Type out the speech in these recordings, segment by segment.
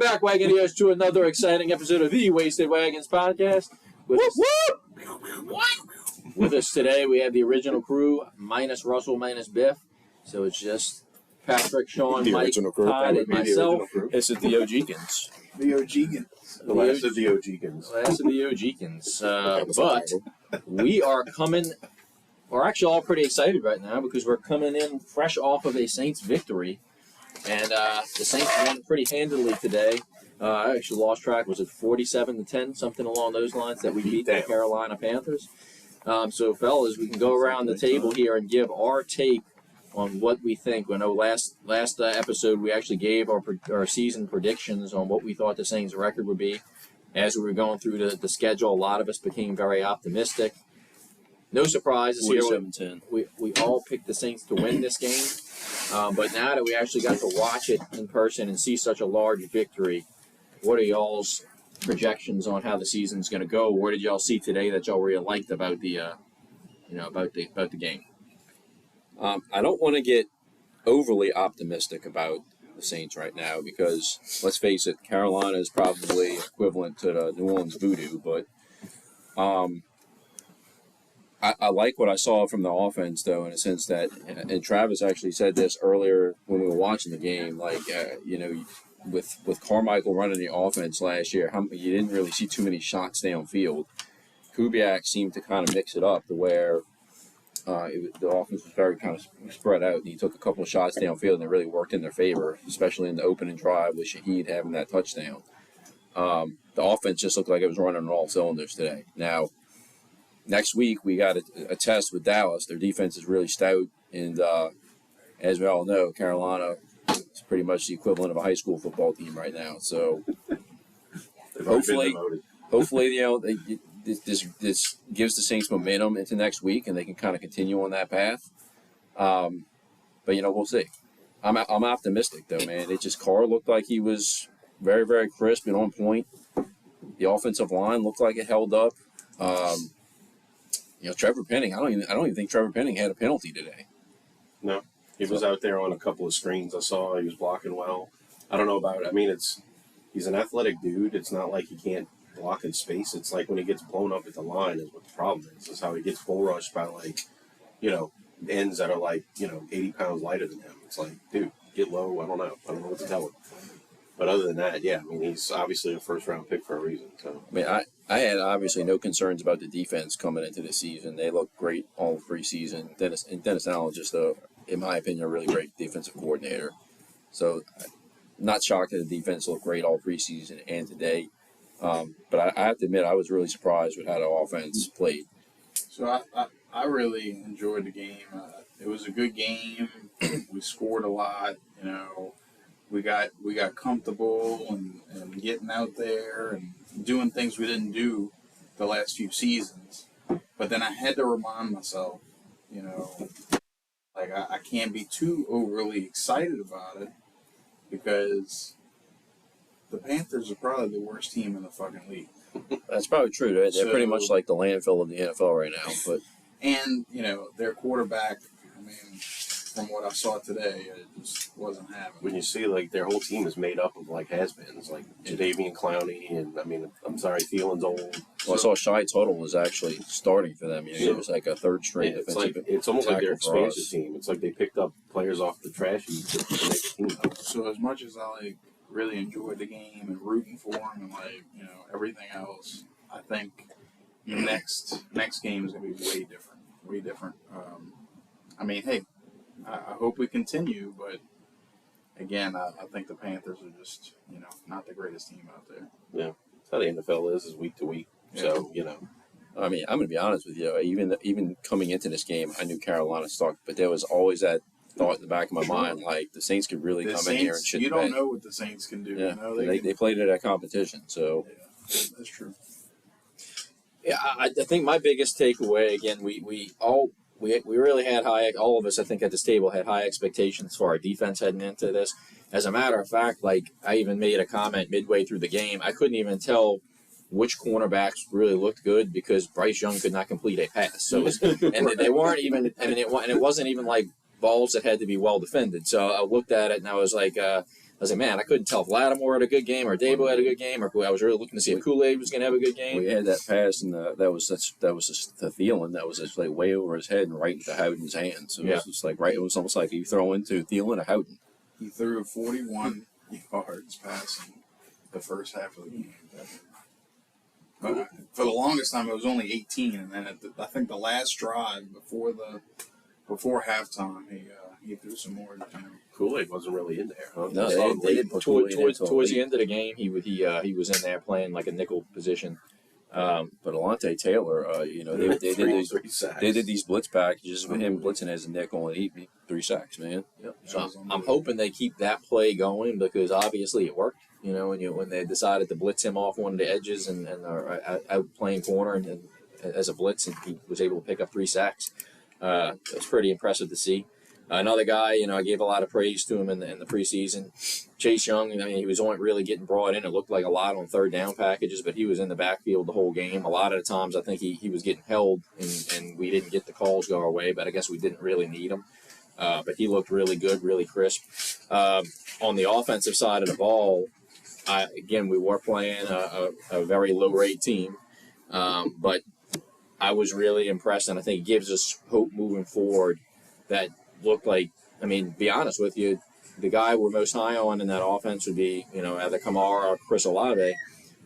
back, Wagoneers, to another exciting episode of the Wasted Wagons podcast. With us today, we have the original crew, minus Russell, minus Biff. So it's just Patrick, Sean, the Mike, Todd, and myself. This is the OG-kins. The OG-kins. The last of the OG-kins. Last of the OG-kins. But we are coming... We're actually all pretty excited right now because we're coming in fresh off of a Saints victory. And the Saints won pretty handily today. I actually lost track. Was it 47-10, something along those lines, that we beat the Carolina Panthers? So, fellas, we can go around the table here and give our take on what we think. I know last episode we actually gave our season predictions on what we thought the Saints' record would be. As we were going through the schedule, a lot of us became very optimistic. No surprises here. We all picked the Saints to win this game. But now that we actually got to watch it in person and see such a large victory, what are y'all's projections on how the season's going to go? What did y'all see today that y'all really liked about the game? I don't want to get overly optimistic about the Saints right now because, let's face it, Carolina is probably equivalent to the New Orleans Voodoo, but I like what I saw from the offense, though, in a sense that, and Travis actually said this earlier when we were watching the game, with Carmichael running the offense last year, you didn't really see too many shots downfield. Kubiak seemed to kind of mix it up to where the offense was very kind of spread out, and he took a couple of shots downfield, and it really worked in their favor, especially in the opening drive with Shaheed having that touchdown. The offense just looked like it was running on all cylinders today. Now, next week, we got a test with Dallas. Their defense is really stout, and as we all know, Carolina is pretty much the equivalent of a high school football team right now. So hopefully, this gives the Saints momentum into next week, and they can kind of continue on that path. But we'll see. I'm optimistic though, man. Carr looked like he was very, very crisp and on point. The offensive line looked like it held up. Trevor Penning, I don't even think Trevor Penning had a penalty today. No. He was out there on a couple of screens I saw. He was blocking well. I don't know about it. He's an athletic dude. It's not like he can't block in space. It's like when he gets blown up at the line is what the problem is. It's how he gets bull rushed by ends that are 80 pounds lighter than him. It's like, dude, get low. I don't know what to tell him. But other than that, he's obviously a first-round pick for a reason. So I had obviously no concerns about the defense coming into the season. They looked great all preseason. Dennis Allen just, in my opinion, a really great defensive coordinator. So not shocked that the defense looked great all preseason and today. But I have to admit, I was really surprised with how the offense played. So I really enjoyed the game. It was a good game. We scored a lot, We got comfortable and getting out there and doing things we didn't do the last few seasons. But then I had to remind myself, I can't be too overly excited about it because the Panthers are probably the worst team in the fucking league. That's probably true. They're pretty much like the landfill of the NFL right now. And their quarterback, from what I saw today, it just wasn't happening. When you see, their whole team is made up of, has-beens, like Jadeveon Clowney, and, I'm sorry, Thielen's old. Well, I saw Shai Tuttle was actually starting for them. He was like a third-string defensive it's almost like their expansion team. It's like they picked up players off the trash heap to make the team up. So as much as I, really enjoyed the game and rooting for them and, everything else, I think next game is going to be way different. Way different. Hey, I hope we continue, but again, I think the Panthers are just, not the greatest team out there. Yeah, that's how the NFL is week to week. Yeah. So, I'm going to be honest with you. Even coming into this game, I knew Carolina sucked, but there was always that thought in the back of my mind, the Saints could really come in here and shit the bed. You don't know what the Saints can do. Yeah, they played it at competition, so. Yeah, that's true. Yeah, I think my biggest takeaway, again, we really had all of us, I think, at this table had high expectations for our defense heading into this. As a matter of fact, I even made a comment midway through the game. I couldn't even tell which cornerbacks really looked good because Bryce Young could not complete a pass. So, and they weren't even, it wasn't even balls that had to be well defended. So I looked at it and I was like, was like, man, I couldn't tell if Lattimore had a good game or Dabo had a good game, or I was really looking to see if Kool-Aid was going to have a good game. We had that pass, and that was just the Thielen that was just like way over his head and right into Howden's hands. So it was just like right. It was almost like you throw into Thielen or Howden. He threw 41 yards passing the first half of the game. But for the longest time, it was only 18, and then I think the last drive before halftime, he threw some more. Kool-Aid wasn't really in there, huh? No, they didn't put towards the end of the game. He was in there playing like a nickel position. But Alontae Taylor, they did these blitz packages with him blitzing as a nickel, and he 3 sacks, man. Yep. So I'm hoping they keep that play going because obviously it worked. You know, when they decided to blitz him off one of the edges and out playing corner and as a blitz, and he was able to pick up 3 sacks. It was pretty impressive to see. Another guy, I gave a lot of praise to him in the preseason. Chase Young, I mean, he was only really getting brought in. It looked like a lot on third down packages, but he was in the backfield the whole game. A lot of the times I think he was getting held, and we didn't get the calls go our way, but I guess we didn't really need him. But he looked really good, really crisp. On the offensive side of the ball, we were playing a very low-rate team, but I was really impressed, and I think it gives us hope moving forward that looked like, I mean, to be honest with you, the guy we're most high on in that offense would be, either Kamara or Chris Olave.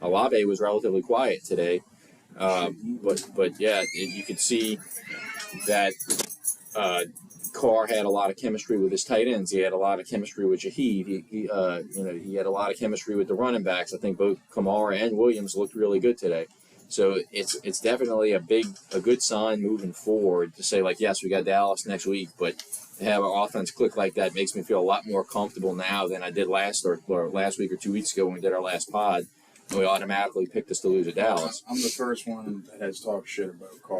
Olave was relatively quiet today, but yeah, you could see that Carr had a lot of chemistry with his tight ends. He had a lot of chemistry with Shaheed. He had a lot of chemistry with the running backs. I think both Kamara and Williams looked really good today. So it's definitely a good sign moving forward to say, like, yes, we got Dallas next week, but to have our offense click like that makes me feel a lot more comfortable now than I did last week or 2 weeks ago when we did our last pod, and we automatically picked us to lose at Dallas. I'm the first one that has talked shit about Carr.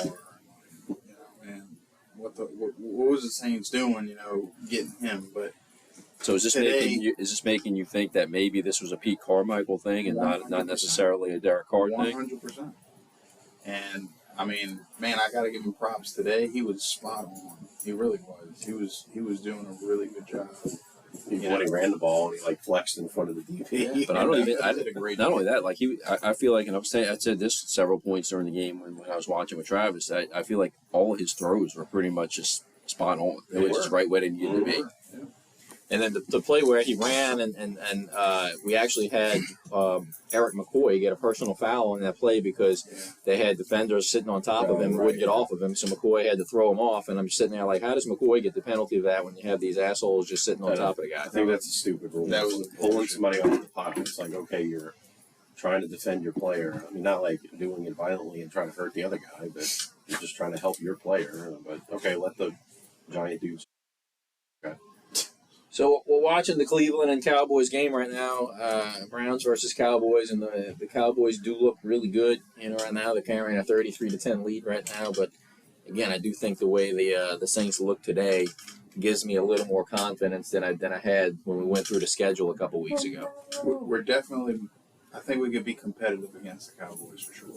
And what was the Saints doing, getting him? But so is this making you think that maybe this was a Pete Carmichael thing and not necessarily a Derek Carr thing? 100%. And I mean, man, I got to give him props today. He was spot on. He really was. He was doing a really good job. When he ran the ball and he flexed in front of the DP. Yeah, but I did a great job. Not only that, I feel like, and I said this several points during the game when I was watching with Travis. I feel like all his throws were pretty much just spot on. They were just right where they needed to be. Yeah. And then the play where he ran and we actually had Eric McCoy get a personal foul on that play because they had defenders sitting on top of him and wouldn't get off of him, so McCoy had to throw him off. And I'm just sitting there like, how does McCoy get the penalty of that when you have these assholes just sitting on top of the guy? I think that's a stupid rule. That was pulling somebody off the pocket. It's like, okay, you're trying to defend your player. I mean, not like doing it violently and trying to hurt the other guy, but you're just trying to help your player. But, okay, let the giant dudes. Okay. So we're watching the Cleveland and Cowboys game right now, Browns versus Cowboys, and the Cowboys do look really good. Right now they're carrying a 33-10 lead right now. But again, I do think the way the Saints look today gives me a little more confidence than I had when we went through the schedule a couple weeks ago. We're definitely. I think we could be competitive against the Cowboys for sure.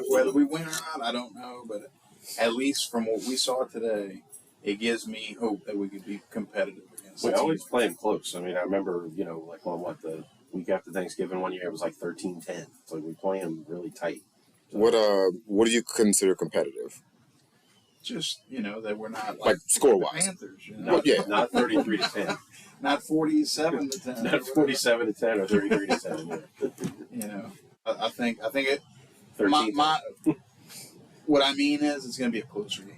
Whether we win or not, I don't know, but at least from what we saw today, it gives me hope that we could be competitive. We always play them close. I mean, I remember, like on the week after Thanksgiving one year, it was like 13-10. So we play them really tight. So, what do you consider competitive? Just, that we're not like score-wise. Panthers, Not 33-10. Not 47-10. Not 47-10 or 33-10. I think it. 13. What I mean is, it's going to be a closer game.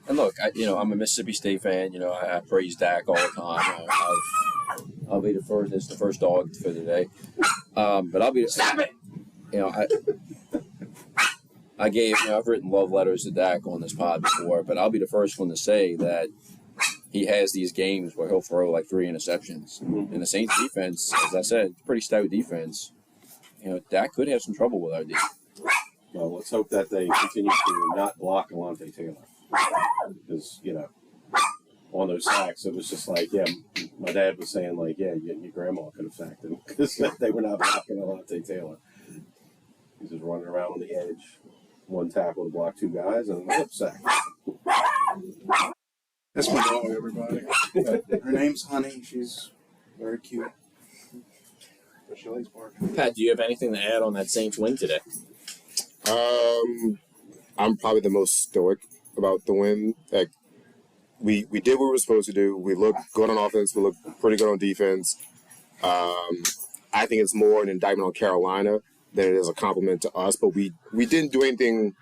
And look, I'm a Mississippi State fan. I praise Dak all the time. I'll be the first. It's the first dog for the day. But I'll be. Stop it. I've written love letters to Dak on this pod before, but I'll be the first one to say that he has these games where he'll throw like 3 interceptions. And the Saints defense, as I said, pretty stout defense. Dak could have some trouble with our defense. Well, let's hope that they continue to not block Alontae Taylor. Because, on those sacks, it was just like, my dad was saying, like, your grandma could have sacked him because they were not blocking Alontae Taylor. He's just running around on the edge. One tackle to block 2 guys and a hip sack. That's my dog, everybody. Her name's Honey. She's Very cute. But she likes barking. Pat, do you have anything to add on that Saints win today? I'm probably the most stoic about the win. Like we did what we were supposed to do. We looked good on offense. We looked pretty good on defense. I think it's more an indictment on Carolina than it is a compliment to us. But we didn't do anything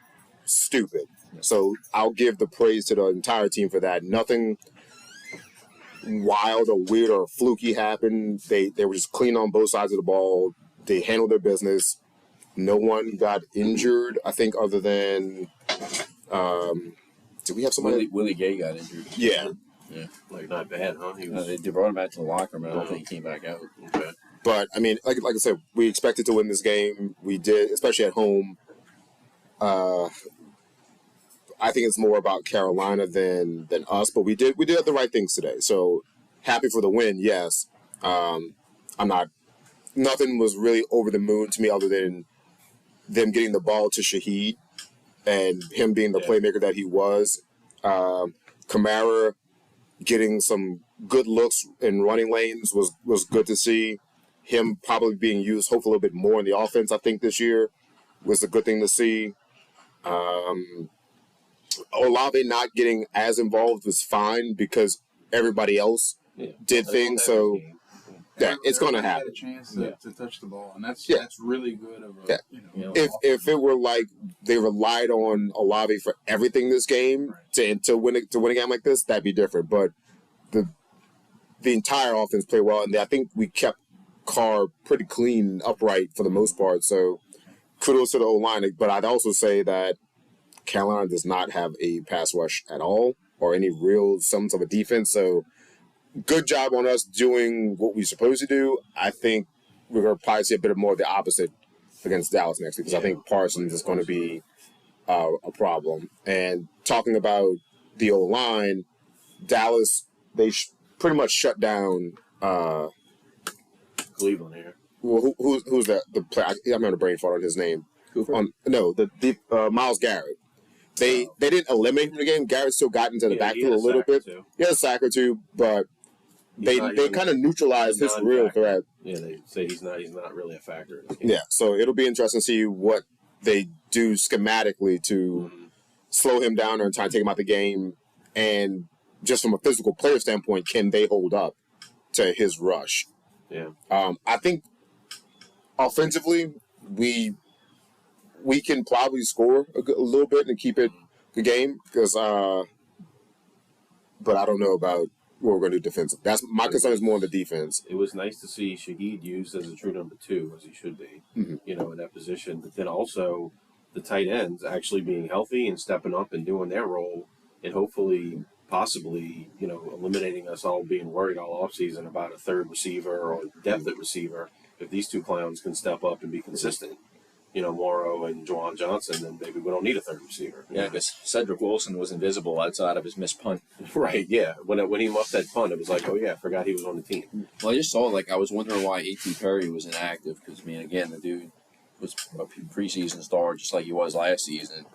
stupid. So I'll give the praise to the entire team for that. Nothing wild or weird or fluky happened. They were just clean on both sides of the ball. They handled their business. No one got injured, I think, other than did we have somebody? Willie Gay got injured. Yeah. Like, not bad, huh? He was, They brought him back to the locker room. I don't think he came back out. okay. But I mean, like I said, we expected to win this game. We did, especially at home. I think it's more about Carolina than us, but we did the right things today. So happy for the win, yes. Nothing was really over the moon to me other than them getting the ball to Shaheed and him being the playmaker that he was. Kamara getting some good looks in running lanes was good to see. Him probably being used hopefully a little bit more in the offense, I think, this year was a good thing to see. Olave not getting as involved was fine because everybody else did things. So it's going to happen. Had a chance to touch the ball, and that's really good of a If it were like they relied on Olave for everything this game to win a game like this, that'd be different. But the entire offense played well, and I think we kept Carr pretty clean and upright for the most part. So kudos to the O-line. But I'd also say that Carolina does not have a pass rush at all or any real semblance of a defense. So good job on us doing what we're supposed to do. I think we're going to probably see a bit more of the opposite against Dallas next week because I think Parsons is going to be a problem. And talking about the O-line, Dallas, they pretty much shut down Cleveland here. Well, who's that? The player? I'm on a brain fart on his name. Cooper? The Myles Garrett. They didn't eliminate him from the game. Garrett still got into the backfield a little bit. He had a sack or two, but they kind of neutralized his real threat. Yeah, they say he's not really a factor in this game. Yeah, so it'll be interesting to see what they do schematically to slow him down or try to take him out the game. And just from a physical player standpoint, can they hold up to his rush? Yeah. I think offensively, we can probably score a little bit and keep it the game because, but I don't know about what we're going to do defensive. That's my concern is more on the defense. It was nice to see Shaheed used as a true number 2, as he should be, in that position. But then also the tight ends actually being healthy and stepping up and doing their role and hopefully, possibly, eliminating us all being worried all offseason about a third receiver or depth at receiver. If these two clowns can step up and be consistent, Morrow and Juwan Johnson, then maybe we don't need a third receiver. Yeah, because Cedric Wilson was invisible outside of his missed punt. Right, yeah. When he muffed that punt, it was like, oh, yeah, I forgot he was on the team. Well, I just saw, I was wondering why A.T. Perry was inactive because, again, the dude was a preseason star just like he was last season.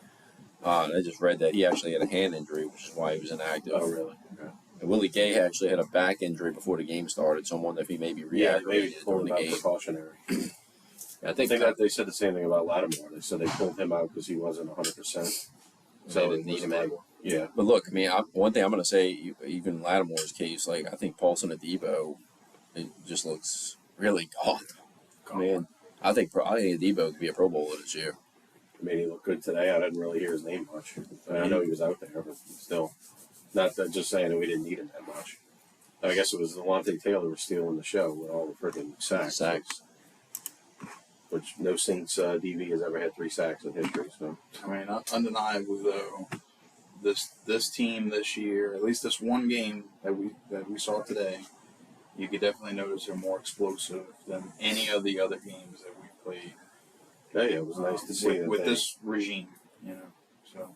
I just read that he actually had a hand injury, which is why he was inactive. Oh, really? Okay. And Willie Gay actually had a back injury before the game started, so I'm wondering if he maybe reactivated during the game. Precautionary. I think that they said the same thing about Lattimore. They said they pulled him out because he wasn't 100%. So they didn't need him anymore. Yeah. But look, one thing I'm going to say, even Lattimore's case, I think Paulson Adebo, it just looks really gone. I think Adebo could be a Pro Bowler this year. He looked good today. I didn't really hear his name much. I know he was out there, but still. Not that just saying that we didn't need him that much. I guess it was Levante Taylor was stealing the show with all the freaking sacks. Which no Saints DB has ever had 3 sacks in history. So undeniably though, this team this year, at least this one game that we saw today, you could definitely notice they're more explosive than any of the other games that we've played. Yeah, it was nice to see with this regime, So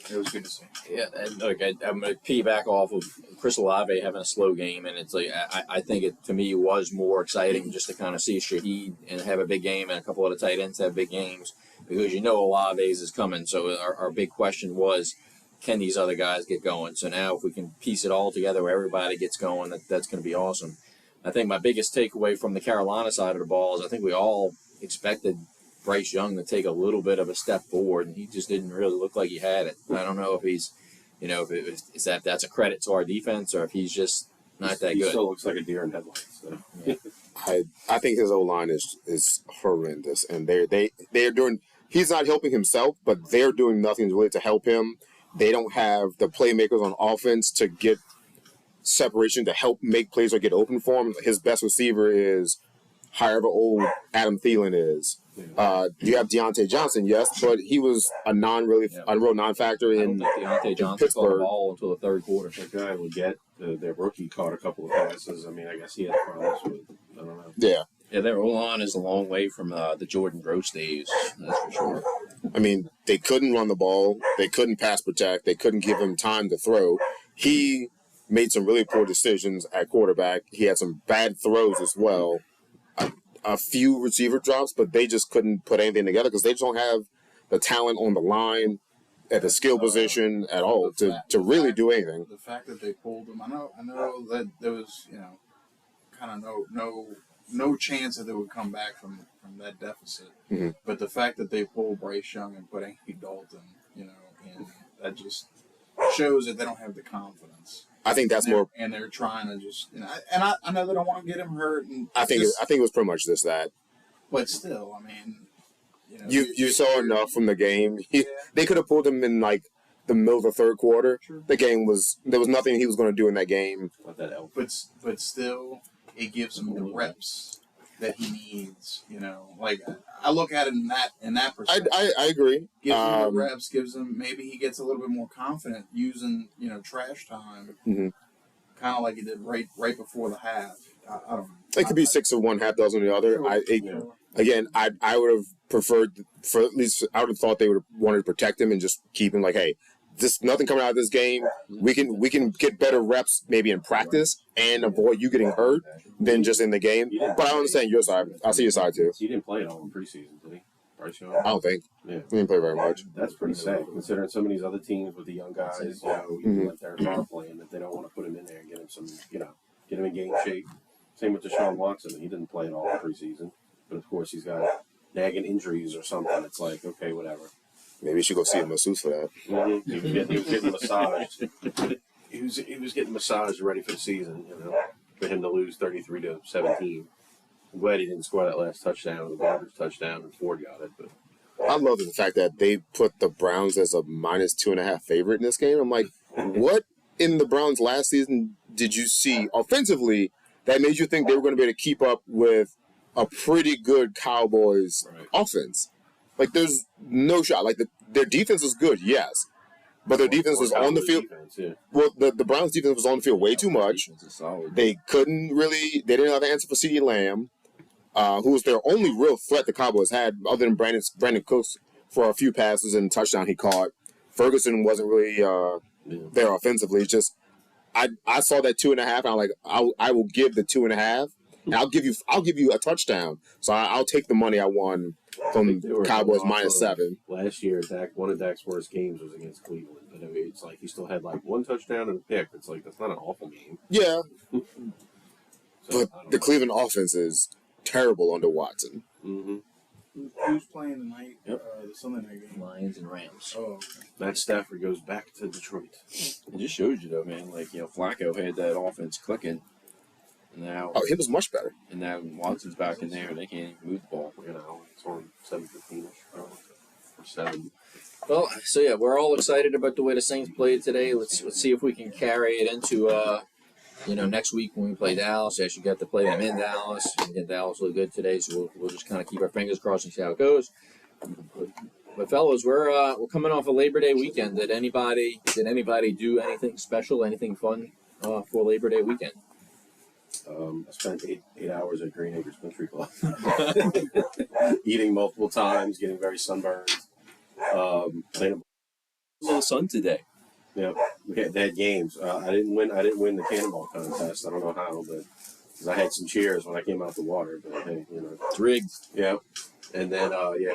it was good to see. Yeah, and look, I'm going to piggyback off of Chris Olave having a slow game, and it's I think it to me was more exciting just to kind of see Shaheed and have a big game, and a couple of the tight ends have big games because Olave's is coming. So our big question was, can these other guys get going? So now if we can piece it all together where everybody gets going, that's going to be awesome. I think my biggest takeaway from the Carolina side of the ball is I think we all expected Bryce Young to take a little bit of a step forward, and he just didn't really look like he had it. I don't know if he's, if that's a credit to our defense or if he's just not that He good. still looks like a deer in headlights. So. Yeah. I think his O-line is horrendous, and they're doing. He's not helping himself, but they're doing nothing really to help him. They don't have the playmakers on offense to get separation to help make plays or get open for him. His best receiver is however old Adam Thielen is. You have Deontay Johnson, yes, but he was a real non-factor I in don't think Deontay Johnson caught the ball until the third quarter. That guy would get their rookie caught a couple of passes. I mean, I guess he had problems with. I don't know. Yeah. Yeah, their O-line is a long way from the Jordan Gross days, that's for sure. I mean, they couldn't run the ball. They couldn't pass protect. They couldn't give him time to throw. He made some really poor decisions at quarterback. He had some bad throws as well. A few receiver drops, but they just couldn't put anything together because they just don't have the talent on the line at the skill position at all to really do anything. The fact that they pulled him, I know that there was, kind of no chance that they would come back from that deficit. Mm-hmm. But the fact that they pulled Bryce Young and put Andy Dalton, and that just shows that they don't have the confidence. I think that's more. And they're trying to just, I know they don't want to get him hurt. And I think it was pretty much just that. But still, I mean, you saw enough from the game. Yeah. They could have pulled him in like the middle of the third quarter. True. The game there was nothing he was going to do in that game. Let that help. But still, it gives him the reps that he needs. Like I look at it in that perspective. I agree. Gives him the reps. Gives him maybe he gets a little bit more confident using trash time, Mhm. kind of like he did right before the half. I don't know. It could be 6 of one, half dozen of the other. Again, I would have preferred for at least I would have thought they would have wanted to protect him and just keep him like, hey, this nothing coming out of this game. We can get better reps maybe in practice and avoid you getting hurt than just in the game. But I understand your side. I see your side too. He didn't play at all in preseason, did he? Bryce Young? I don't think. Yeah. He didn't play very much. That's pretty sad, considering some of these other teams with the young guys, even like Derek Carr playing, that they don't want to put him in there and get him some, get him in game shape. Same with Deshaun Watson. He didn't play at all in preseason. But, of course, he's got nagging injuries or something. It's like, okay, whatever. Maybe you should go see a masseuse for that. Mm-hmm. He was getting massaged. He was getting massaged ready for the season, for him to lose 33-17. I'm glad he didn't score that last touchdown, the garbage touchdown, and Ford got it. But I love the fact that they put the Browns as a -2.5 favorite in this game. I'm like, what in the Browns last season did you see offensively that made you think they were going to be able to keep up with a pretty good Cowboys offense? Like, there's no shot. Like, their defense was good, yes. But their defense was on the field. Defense, Well, the Browns' defense was on the field way too much. They didn't have an answer for CeeDee Lamb, who was their only real threat the Cowboys had, other than Brandon Cooks for a few passes and touchdown he caught. Ferguson wasn't really there offensively. It's just, I saw that 2.5, and I'm like, I will give the 2.5, and I'll give you a touchdown. So I'll take the money I won from Cowboys -7. Last year, one of Dak's worst games was against Cleveland. But I mean, it's like he still had like one touchdown and a pick. It's like, that's not an awful game. Yeah. So, But the Cleveland offense is terrible under Watson. Mm-hmm. Who's playing tonight? Yep. The Sunday night game. Lions and Rams. Oh, okay. Matt Stafford goes back to Detroit. It just shows you, though, man. Like, Flacco had that offense clicking. And now, Oh, he was much better. and now Watson's back in there. They can't even move the ball. It's on 7:15 or 7. Well, so yeah, we're all excited about the way the Saints played today. Let's see if we can carry it into next week when we play Dallas. Actually got to play them in Dallas and get Dallas look good today, so we'll just kind of keep our fingers crossed and see how it goes. But fellas, we're coming off a Labor Day weekend. Did anybody do anything special, anything fun for Labor Day weekend? I spent 8 hours at Green Acres Country Club, eating multiple times, getting very sunburned. Playing A little sun today. Yeah, they had games. I didn't win the cannonball contest. I don't know how, but because I had some cheers when I came out the water. But hey, It's rigged. yeah. And then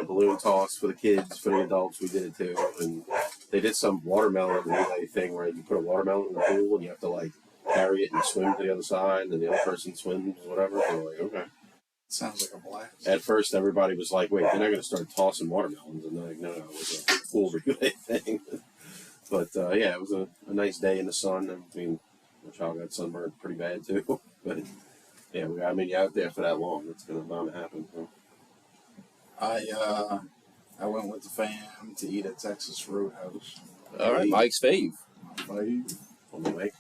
balloon toss for the kids, for the adults. We did it too, and they did some watermelon relay thing where you put a watermelon in the pool and you have to like carry it and swim to the other side, and then the other person swims, whatever. So we're like, okay. Sounds like a blast. At first, everybody was like, wait, they're not going to start tossing watermelons. And they're like, no, it was a full relay thing. But, yeah, it was a nice day in the sun. I mean, my child got sunburned pretty bad, too. But, yeah, you're out there for that long. It's going to bound to happen. So. I went with the fam to eat at Texas Roadhouse. All right, Mike's fave. On the way.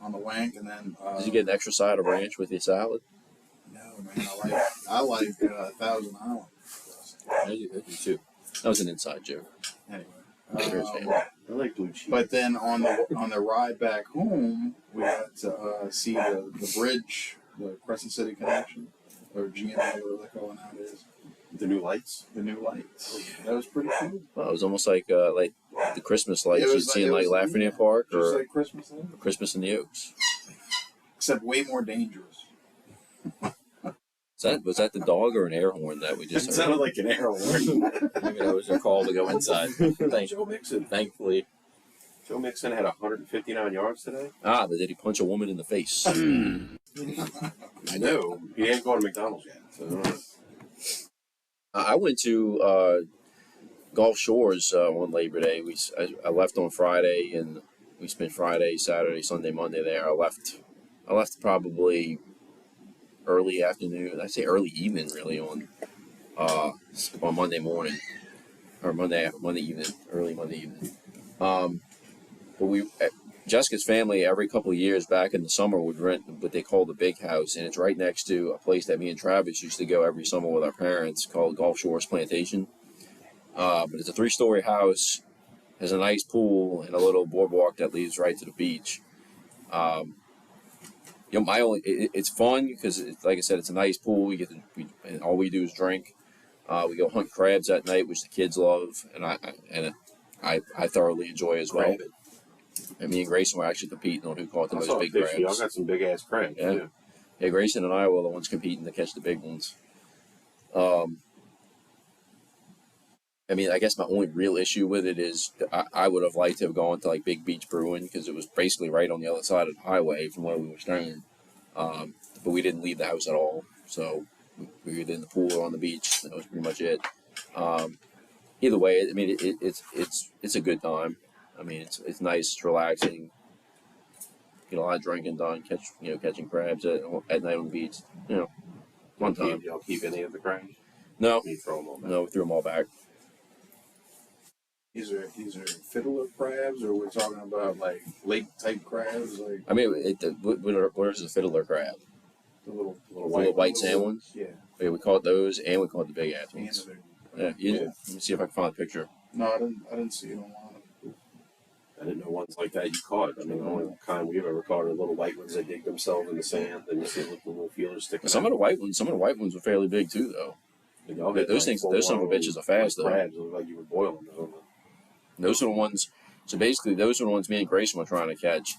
On the wank, and then Did you get an extra side of ranch with your salad? no, man, I like Thousand Island. I do too. That was an inside joke. Anyway, I like blue cheese. but then on the ride back home, we got to see the bridge, the Crescent City Connection, or GM, whatever they call it nowadays. The new lights. The new lights. That was pretty cool. Well, it was almost like the Christmas lights you'd see in like Lafayette Park Just or like Christmas then, Christmas in the Oaks. except way more dangerous. Was that the dog or an air horn that we It just heard? sounded like an arrow. Maybe that was their call to go inside. Joe Mixon. Thankfully. Joe Mixon had 159 yards today. But did he punch a woman in the face? I know. He ain't going to McDonald's yet. So. I went to Gulf Shores on Labor Day. I left on Friday, and we spent Friday, Saturday, Sunday, Monday there. I left probably early afternoon. I'd say early evening, really, on Monday morning or Monday evening, early Monday evening. But Jessica's family every couple of years back in the summer would rent what they call the Big House, and it's right next to a place that me and Travis used to go every summer with our parents called Gulf Shores Plantation. But it's a 3-story house, has a nice pool and a little boardwalk that leads right to the beach. It's fun because, like I said, it's a nice pool. And all we do is drink. We go hunt crabs at night, which the kids love, and I thoroughly enjoy as well. And me and Grayson were actually competing on who caught the most big crabs. Y'all got some big ass crabs. Yeah. Too. Yeah, Grayson and I were the ones competing to catch the big ones. I guess my only real issue with it is I would have liked to have gone to like Big Beach Brewing because it was basically right on the other side of the highway from where we were staying. But we didn't leave the house at all, so we were in the pool or on the beach. That was pretty much it. Either way, it's a good time. It's nice, it's relaxing. Get a lot of drinking done, catching crabs at night on the beach. Fun time. Y'all keep any of the crabs? No, You throw them all back. no, we threw them all back. These are fiddler crabs, or we're talking about like lake type crabs, like What is a fiddler crab? the little White sand ones? Yeah. Yeah, we caught those, and we caught the big ass And ones. the big- Yeah, let me see if I can find a picture. No, I didn't see it online. I didn't know ones like that you caught. The only kind we've ever caught are little white ones that dig themselves in the sand, and you see little feelers sticking Some out. of the white ones were fairly big too, though. Y'all hit, Those son of a bitches are fast, though. Crabs look like you were boiling them. Those are the ones. So basically, those are the ones me and Grayson were trying to catch.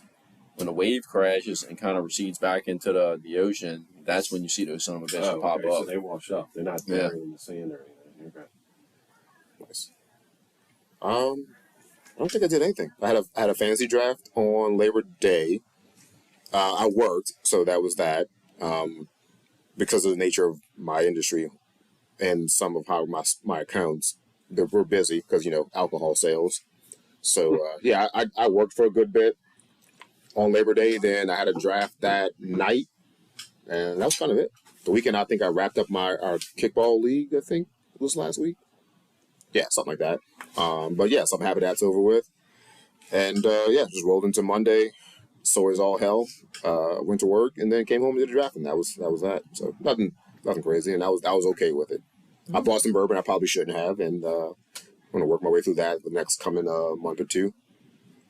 When a wave crashes and kind of recedes back into the ocean, that's when you see those son of a bitches pop okay, up. So they wash up. They're not buried in the sand or anything. Okay. Nice. I don't think I did anything. I had a fantasy draft on Labor Day. I worked, so that was that. Because of the nature of my industry and some of how my accounts, we're busy because alcohol sales. So I worked for a good bit on Labor Day. Then I had a draft that night, and that was kind of it. The weekend, I think I wrapped up our kickball league. I think it was last week. Yeah, something like that. But yeah, so I'm happy that's over with. And just rolled into Monday, sore as all hell. Went to work and then came home and did the draft, and that was that. So nothing crazy, and I was okay with it. I bought some bourbon I probably shouldn't have, and I'm gonna work my way through that the next coming month or two.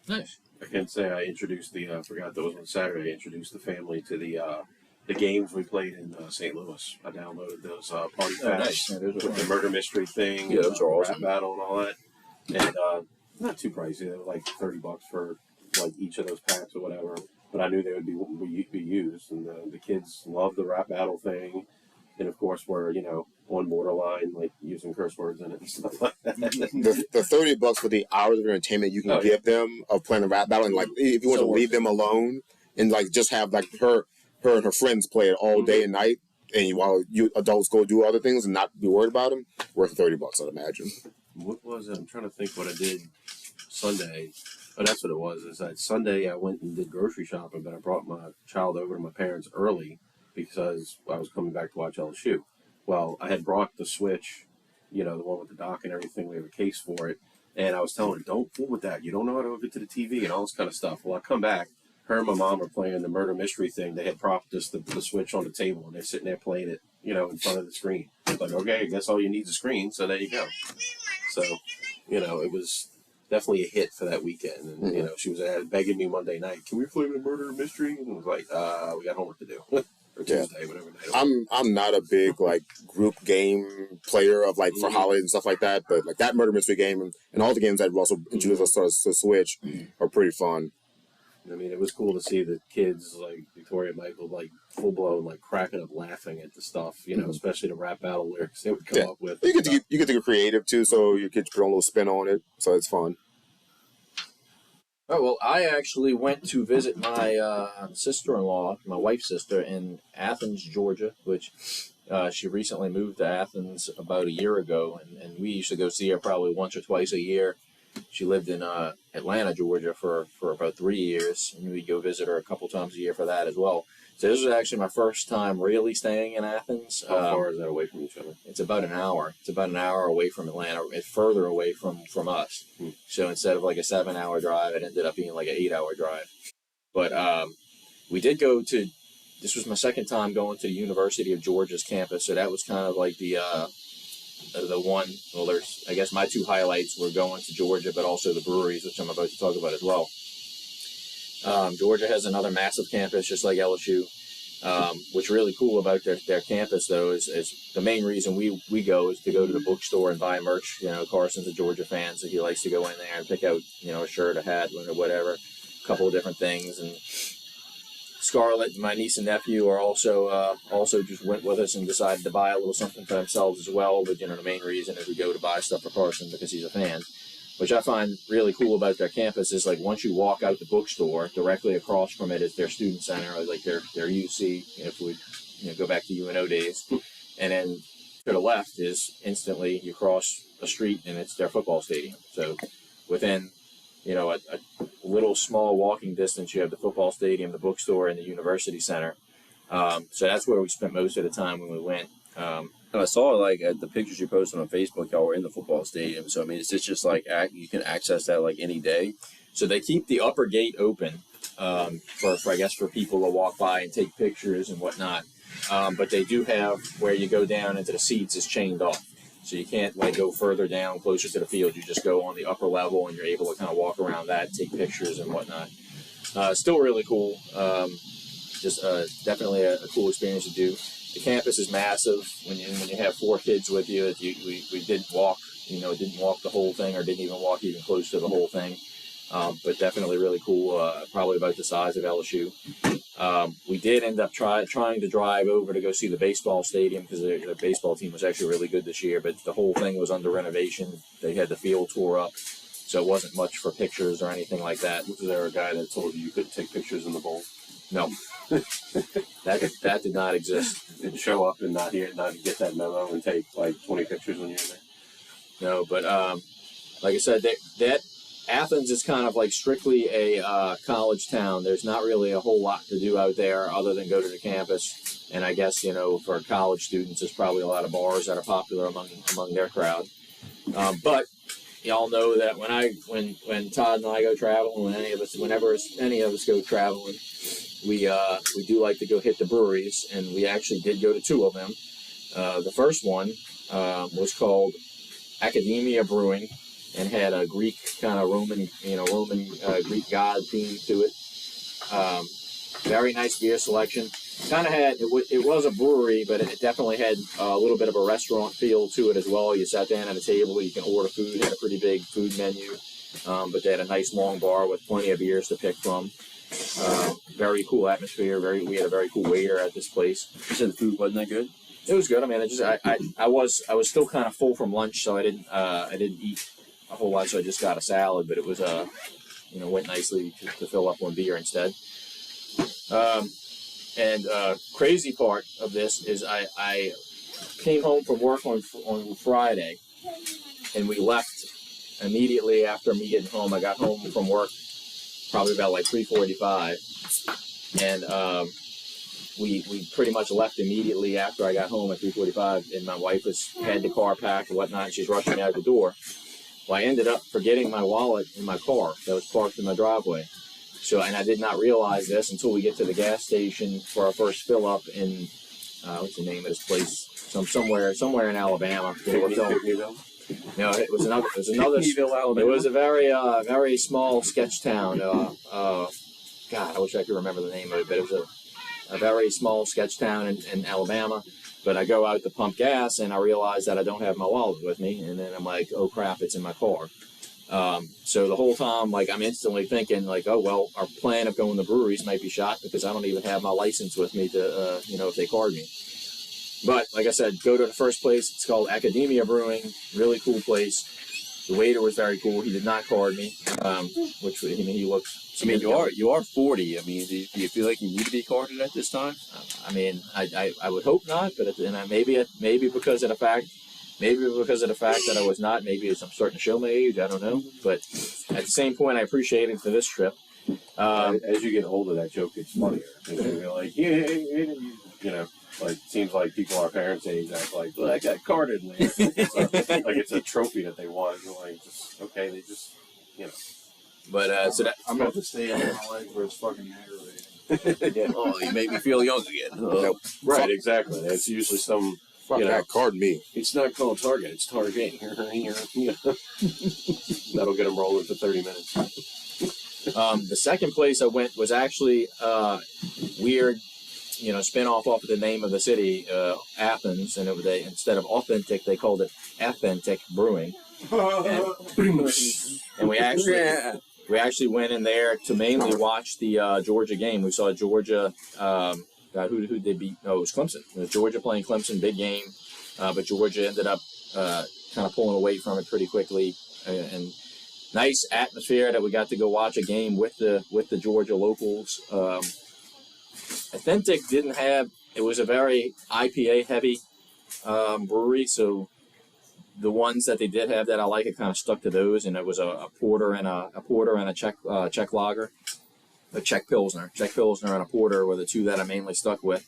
Nice. I can say I introduced I forgot that was on Saturday. I introduced the family to the games we played in St. Louis. I downloaded those party packs Yeah, those are with the murder mystery thing, Yeah, those are awesome. rap battle and all that. And not too pricey. They were like $30 for like each of those packs or whatever. But I knew they would be used, and the kids love the rap battle thing. And of course, we're on borderline, like using curse words in it and stuff like that. The $30 for the hours of entertainment you can give them of playing the rap battle, and like if you want to leave them alone, and like just have like her and her friends play it all day and night, and while you adults go do other things and not be worried about them, worth $30, I'd imagine. What was it? I'm trying to think what I did Sunday. Oh, that's what it was. Is that Sunday I went and did grocery shopping, but I brought my child over to my parents early because I was coming back to watch LSU. Well, I had brought the Switch, the one with the dock and everything. We have a case for it. And I was telling her, don't fool with that. You don't know how to hook it to the TV and all this kind of stuff. Well, I come back. Her and my mom are playing the murder mystery thing. They had propped the Switch on the table, and they're sitting there playing it, in front of the screen. It's like, okay, I guess all you need is a screen, so there you go. So, it was definitely a hit for that weekend. And, she was begging me Monday night, can we play the murder mystery? And I was like, we got homework to do. Or Tuesday, whatever night. I'm not a big like group game player of like for holidays and stuff like that, but like that murder mystery game and all the games that Russell introduced us to Switch are pretty fun. I mean, it was cool to see the kids like Victoria and Michael like full blown like cracking up laughing at the stuff, especially the rap battle lyrics they would come up with. You get to get creative too, so you get to put a little spin on it, so it's fun. Oh, well, I actually went to visit my sister-in-law, my wife's sister, in Athens, Georgia, which she recently moved to Athens about a year ago, and we used to go see her probably once or twice a year. She lived in Atlanta, Georgia for about 3 years, and we'd go visit her a couple times a year for that as well. So this was actually my first time really staying in Athens. How far is that away from each other? It's about an hour. It's about an hour away from Atlanta. It's further away from us. So instead of like a 7-hour drive, it ended up being like an 8-hour drive. But we did go to, this was my second time going to the University of Georgia's campus. So that was kind of like the one, well, there's, I guess my two highlights were going to Georgia, but also the breweries, which I'm about to talk about as well. Georgia has another massive campus, just like LSU. What's really cool about their campus, though, is the main reason we go is to go to the bookstore and buy merch. Carson's a Georgia fan, so he likes to go in there and pick out, a shirt, a hat, or whatever, a couple of different things. And Scarlett, my niece and nephew, are also just went with us and decided to buy a little something for themselves as well. But the main reason is we go to buy stuff for Carson because he's a fan. Which I find really cool about their campus is like once you walk out the bookstore, directly across from it is their student center, or like their UC, if we go back to UNO days. And then to the left is instantly you cross a street and it's their football stadium. So within, a little small walking distance, you have the football stadium, the bookstore, and the university center. So that's where we spent most of the time when we went. And I saw like at the pictures you posted on Facebook, y'all were in the football stadium. So I mean, it's just like you can access that like any day. So they keep the upper gate open for I guess for people to walk by and take pictures and whatnot. But they do have where you go down into the seats is chained off, so you can't like go further down closer to the field. You just go on the upper level and you're able to kind of walk around that, take pictures and whatnot. Still really cool. Just definitely a cool experience to do. The campus is massive. When you have 4 kids with you, we didn't walk, didn't walk the whole thing or didn't even walk even close to the whole thing. But definitely really cool, probably about the size of LSU. We did end up trying to drive over to go see the baseball stadium because their baseball team was actually really good this year, but the whole thing was under renovation. They had the field tore up, so it wasn't much for pictures or anything like that. Was there a guy that told you couldn't take pictures in the bowl? No. that did not exist. Did show up and not get that memo and take like 20 pictures when you're in there? No, but like I said, that Athens is kind of like strictly a college town. There's not really a whole lot to do out there other than go to the campus. And I guess, for college students, there's probably a lot of bars that are popular among their crowd. But y'all know that when Todd and I go traveling, whenever any of us go traveling, we do like to go hit the breweries, and we actually did go to 2 of them. The first one was called Academia Brewing, and had a Greek kind of Roman Greek god theme to it. Very nice beer selection. Kind of had it was a brewery, but it definitely had a little bit of a restaurant feel to it as well. You sat down at a table, you can order food. It had a pretty big food menu, but they had a nice long bar with plenty of beers to pick from. Very cool atmosphere. We had a very cool waiter at this place. You said the food wasn't that good? It was good. I mean, I was still kind of full from lunch, so I didn't eat a whole lot. So I just got a salad, but it was went nicely to fill up on beer instead. And crazy part of this is I came home from work on Friday, and we left immediately after me getting home. I got home from work probably about like 3:45, and we pretty much left immediately after I got home at 3:45, and my wife had the car packed and whatnot, and she's rushing me out the door. Well, I ended up forgetting my wallet in my car that was parked in my driveway. So, and I did not realize this until we get to the gas station for our first fill up in what's the name of this place? Somewhere in Alabama. No, it was another. Alabama. It was a very small sketch town. God, I wish I could remember the name of it, but it was a very small sketch town in Alabama. But I go out to pump gas, and I realize that I don't have my wallet with me, and then I'm like, oh crap, it's in my car. So the whole time, like, I'm instantly thinking, like, oh, well, our plan of going to breweries might be shot because I don't even have my license with me to, if they card me. But, like I said, go to the first place. It's called Academia Brewing. Really cool place. The waiter was very cool. He did not card me, which, he looks... I mean, you are 40. I mean, do you feel like you need to be carded at this time? I mean, I would hope not, but maybe because of the fact... Maybe because of the fact that I was not. Maybe I'm starting to show my age. I don't know. But at the same point, I appreciate it for this trip. As you get older, that joke gets funnier. You're like, like it seems like people our parents' age act like, well, I got carded. Like it's a trophy that they want. You're like, just okay, they just, But so that I'm about to stay on my leg where it's fucking aggravating. Yeah. Oh, you make me feel young again. Nope. Right, exactly. It's usually some. Fuck that, card me. It's not called Target. It's Target. That'll get them rolling for 30 minutes. The second place I went was actually weird, spin off of the name of the city, Athens, and instead of authentic, they called it Authentic Brewing. And we actually went in there to mainly watch the Georgia game. We saw Georgia. Who did they beat? Oh, it was Clemson. It was Georgia playing Clemson, big game. But Georgia ended up kind of pulling away from it pretty quickly. And nice atmosphere that we got to go watch a game with the Georgia locals. Authentic didn't have. It was a very IPA heavy brewery, so the ones that they did have that I like, it kind of stuck to those. And it was a porter and a Czech lager. A Czech Pilsner and a porter were the two that I mainly stuck with.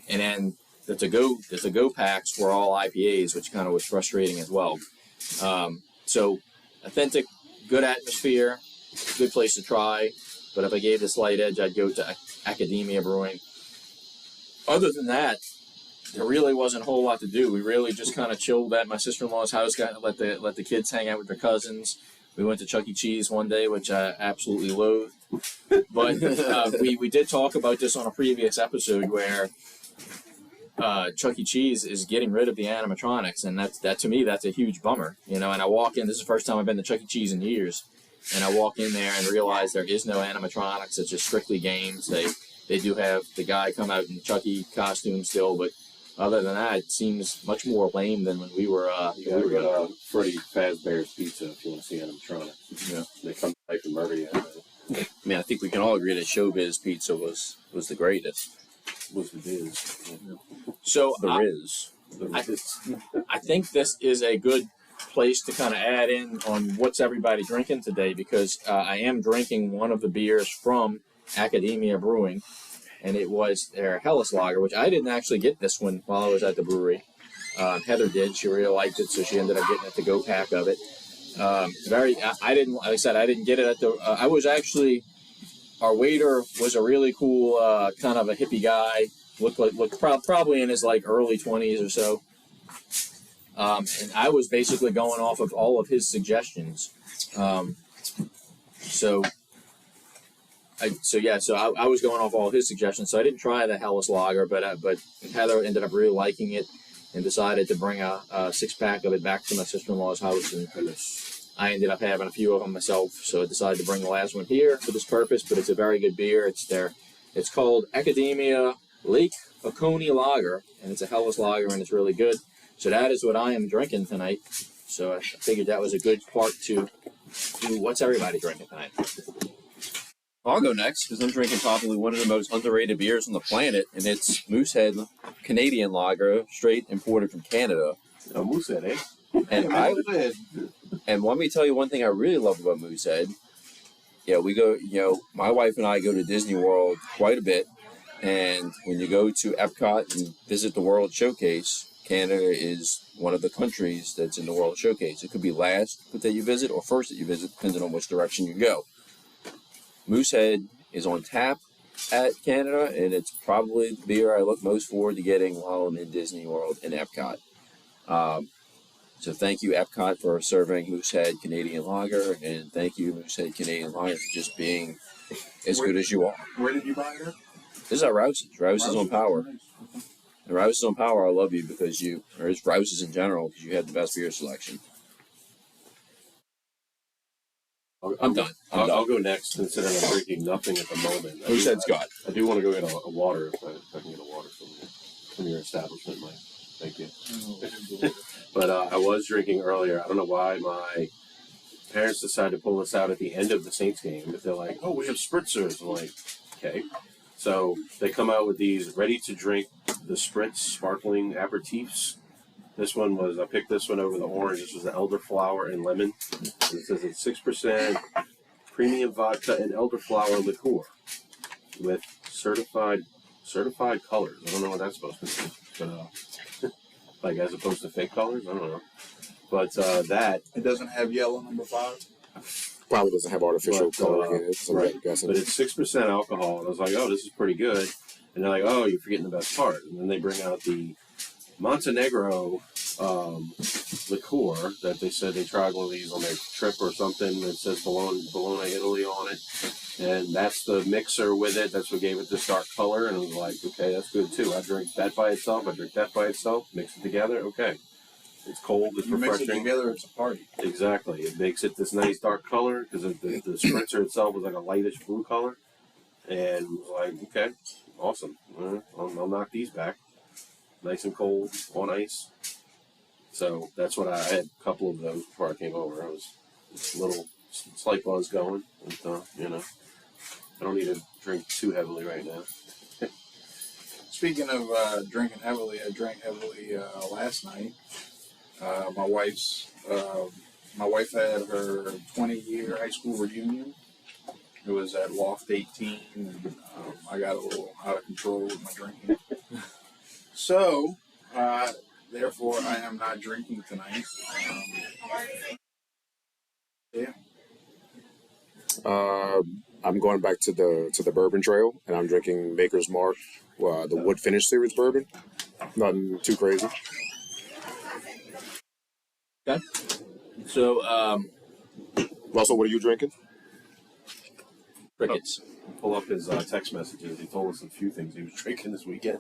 And then the to-go packs were all IPAs, which kind of was frustrating as well. So authentic, good atmosphere, good place to try. But if I gave the slight edge, I'd go to Academia Brewing. Other than that, there really wasn't a whole lot to do. We really just kind of chilled at my sister-in-law's house, got to let the kids hang out with their cousins. We went to Chuck E. Cheese one day, which I absolutely loathed. But we did talk about this on a previous episode where Chuck E. Cheese is getting rid of the animatronics, and that to me, that's a huge bummer. And I walk in, this is the first time I've been to Chuck E. Cheese in years, and I walk in there and realize there is no animatronics. It's just strictly games. They do have the guy come out in Chuck E. costume still, but other than that, it seems much more lame than when we were. You gotta get a Freddy Fazbear's Pizza if you want to see animatronics. Yeah. They come to life and murder you. I mean, I think we can all agree that Showbiz Pizza was the greatest. Was the biz. So The I think this is a good place to kind of add in on what's everybody drinking today, because I am drinking one of the beers from Academia Brewing, and it was their Helles Lager, which I didn't actually get this one while I was at the brewery. Heather did. She really liked it, so she ended up getting a to-go pack of it. I didn't, like I said, I didn't get it at the, I was actually, our waiter was a really cool, kind of a hippie guy, looked probably in his like early 20s or so. And I was basically going off of all of his suggestions. So I was going off all of his suggestions. So I didn't try the Helles Lager, but Heather ended up really liking it and decided to bring a 6-pack of it back to my sister-in-law's house. And I ended up having a few of them myself. So I decided to bring the last one here for this purpose. But it's a very good beer. It's called Academia Lake Oconee Lager, and it's a Helles Lager, and it's really good. So that is what I am drinking tonight. So I figured that was a good part to do what's everybody drinking tonight. I'll go next because I'm drinking probably one of the most underrated beers on the planet, and it's Moosehead Canadian Lager, straight imported from Canada. Oh, Moosehead, eh? And let me tell you one thing I really love about Moosehead. Yeah, we go, my wife and I go to Disney World quite a bit. And when you go to Epcot and visit the World Showcase, Canada is one of the countries that's in the World Showcase. It could be last that you visit or first that you visit, depending on which direction you go. Moosehead is on tap at Canada, and it's probably the beer I look most forward to getting while I'm in Disney World in Epcot. So thank you, Epcot, for serving Moosehead Canadian Lager, and thank you, Moosehead Canadian Lager, for just being as good as you are. Where did you buy it? This is at Rouse's. Rouse's on Power. Nice. Okay. And Rouse's on Power, I love you because or it's Rouse's in general, because you had the best beer selection. I'm done. I'll go next, considering I'm drinking nothing at the moment. Moosehead's got. I do want to go get a water if I can get a water from your establishment, Mike. Thank you. But I was drinking earlier. I don't know why my parents decided to pull this out at the end of the Saints game. But they're like, "Oh, we have spritzers." I'm like, "Okay." So they come out with these ready-to-drink, the Spritz sparkling aperitifs. I picked this one over the orange. This was the elderflower and lemon. And it says it's 6% premium vodka and elderflower liqueur with certified colors. I don't know what that's supposed to be, but like as opposed to fake colors, I don't know. But that It doesn't have yellow number 5. Probably doesn't have artificial coloring in it. So right. I'm guessing. But it's 6% alcohol, and I was like, "Oh, this is pretty good." And they're like, "Oh, you're forgetting the best part." And then they bring out the Montenegro liqueur that they said they tried one of these on their trip or something. It says Bologna, Italy on it, and that's the mixer with it. That's what gave it this dark color. And I was like, "Okay, that's good too." I drink that by itself. I drink that by itself. Mix it together. Okay. It's cold. It's You refreshing. mix it together, it's a party. Exactly. It makes it this nice dark color because the spritzer itself was like a lightish blue color. And was like, okay, awesome. I'll knock these back. Nice and cold on ice. So that's what I had a couple of those before I came over. I was a little slight buzz going. But, I don't need to drink too heavily right now. Speaking of drinking heavily, I drank heavily last night. My wife had her 20-year high school reunion. It was at Loft 18, and I got a little out of control with my drinking. So, therefore, I am not drinking tonight. I'm going back to the bourbon trail, and I'm drinking Maker's Mark, the Wood Finish Series bourbon. Nothing too crazy. Okay. So, Russell, what are you drinking? crickets. Pull up his text messages. He told us a few things he was drinking this weekend.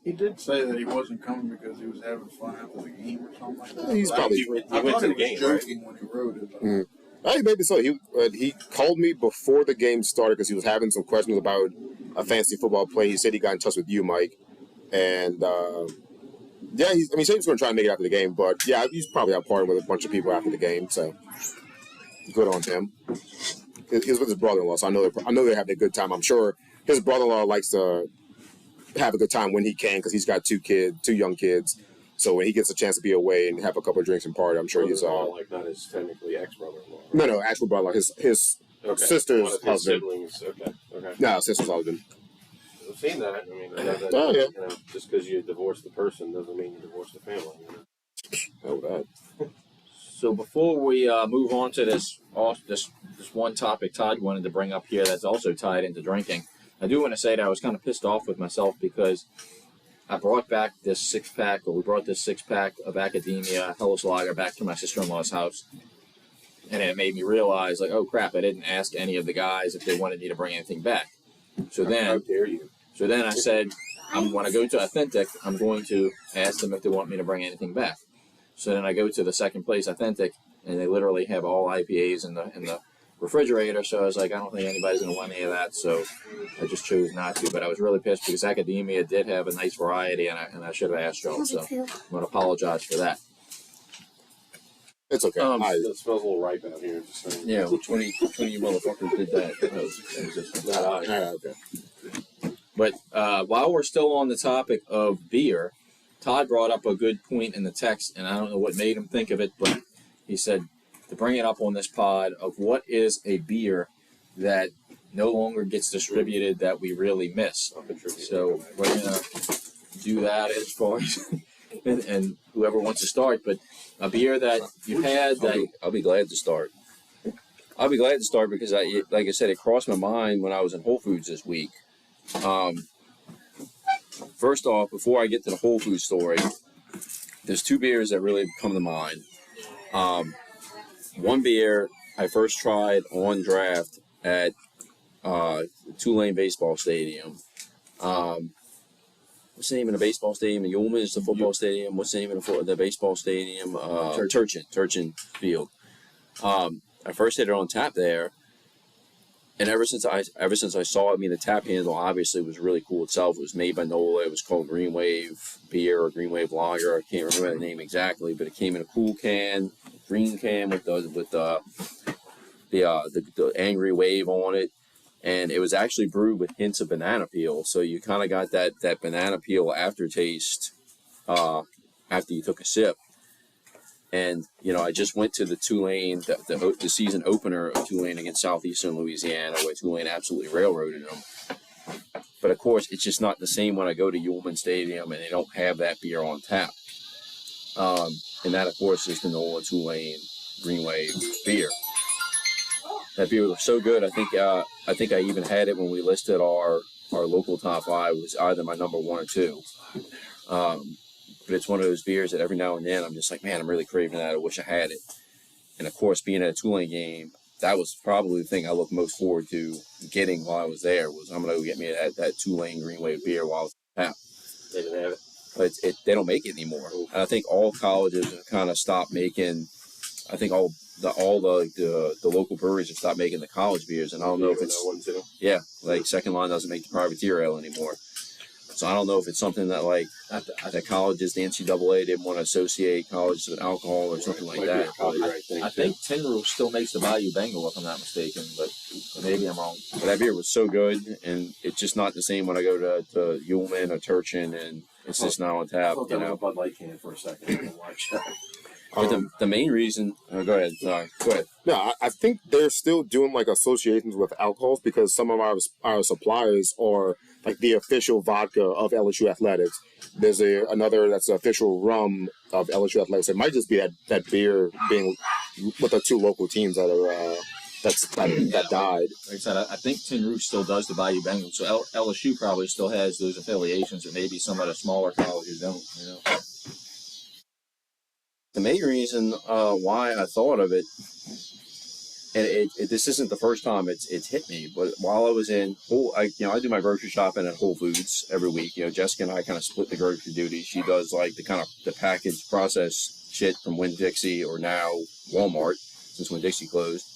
He did say that he wasn't coming because he was having fun after the game or something like that. He's probably He went to the he was game, joking when he wrote it. Hey, maybe so. He called me before the game started because he was having some questions about a fantasy football play. He said he got in touch with you, Mike, and yeah, he said he was going to try and make it after the game. But yeah, he's probably out partying with a bunch of people after the game. So good on him. He was with his brother-in-law, so I know they're having a good time. I'm sure his brother-in-law likes to have a good time when he can because he's got two young kids. So when he gets a chance to be away and have a couple of drinks and party, I'm sure he's like not his technically ex-brother-in-law. Right? No, actual brother, his Okay. sister's One of his husband. siblings. Okay. No, sister's husband. I've seen that. I mean, I know that. Oh, yeah. You know, just because you divorce the person doesn't mean you divorce the family. Oh, that. So before we move on to this one topic Todd wanted to bring up here that's also tied into drinking, I do want to say that I was kind of pissed off with myself because I brought back this six-pack of Academia Hellas Lager back to my sister-in-law's house. And it made me realize, like, oh, crap, I didn't ask any of the guys if they wanted me to bring anything back. How dare you? So then I said, when I go to Authentic, I'm going to ask them if they want me to bring anything back. So then I go to the second place, Authentic, and they literally have all IPAs in the refrigerator. So I was like, I don't think anybody's going to want any of that. So I just chose not to. But I was really pissed because Academia did have a nice variety, and I should have asked y'all. So I'm going to apologize for that. It's okay. It smells a little ripe out here. Just saying. Yeah, which one of you motherfuckers did that? That was just Okay. But while we're still on the topic of beer, Todd brought up a good point in the text, and I don't know what made him think of it, but he said to bring it up on this pod of what is a beer that no longer gets distributed that we really miss. So we're going to do that as far as, and whoever wants to start, but a beer that you had that... I'll be glad to start. I'll be glad to start because, like I said, it crossed my mind when I was in Whole Foods this week. First off, before I get to the Whole Foods story, there's two beers that really come to mind. One beer I first tried on draft at Tulane Baseball Stadium. What's the name of the baseball stadium? The Ullman is the football stadium. What's the name of the baseball stadium? Turchin Field. I first hit it on tap there, and ever since I saw it, I mean, the tap handle obviously was really cool itself. It was made by Nozzle. It was called Green Wave Beer or Green Wave Lager. I can't remember the name exactly, but it came in a cool can, green can with the angry wave on it, and it was actually brewed with hints of banana peel. So you kind of got that banana peel aftertaste after you took a sip. And, you know, I just went to the Tulane, the season opener of Tulane against Southeastern Louisiana, where Tulane absolutely railroaded them. But, of course, it's just not the same when I go to Ullman Stadium and they don't have that beer on tap. And that, of course, is the Nola Tulane Green Wave beer. That beer was so good, I think I even had it when we listed our local top 5. It was either my number 1 or 2. But it's one of those beers that every now and then I'm just like, man, I'm really craving that. I wish I had it. And, of course, being at a Tulane game, that was probably the thing I looked most forward to getting while I was there, was I'm going to go get me that Tulane Green Wave beer while I was at tap. They didn't have it. But they don't make it anymore. And I think all colleges have kind of stopped making, I think all the local breweries have stopped making the college beers. And I don't know if it's, one too. yeah, like Second Line doesn't make the privateer ale anymore. So I don't know if it's something that, like, that colleges, the NCAA didn't want to associate colleges with alcohol or something like that. I think Tin Roof still makes the Bayou Bengal, if I'm not mistaken, but maybe I'm wrong. But that beer was so good, and it's just not the same when I go to Ullman or Turchin, and it's just not on tap. I'll a Bud Light can for a second and watch that. But the main reason, go ahead. Go ahead. No, I think they're still doing like associations with alcohols because some of our suppliers are like the official vodka of LSU Athletics. There's another that's the official rum of LSU Athletics. It might just be that beer being with the 2 local teams that are that died. Like I said, I think Tin Roof still does the Bayou Bengal, so LSU probably still has those affiliations, and maybe some of the smaller colleges don't. You know. The main reason why I thought of it, and this isn't the first time it's hit me, but while I was in I do my grocery shopping at Whole Foods every week. You know, Jessica and I kind of split the grocery duties. She does like the packaged processed shit from Winn-Dixie or now Walmart, since Winn-Dixie closed.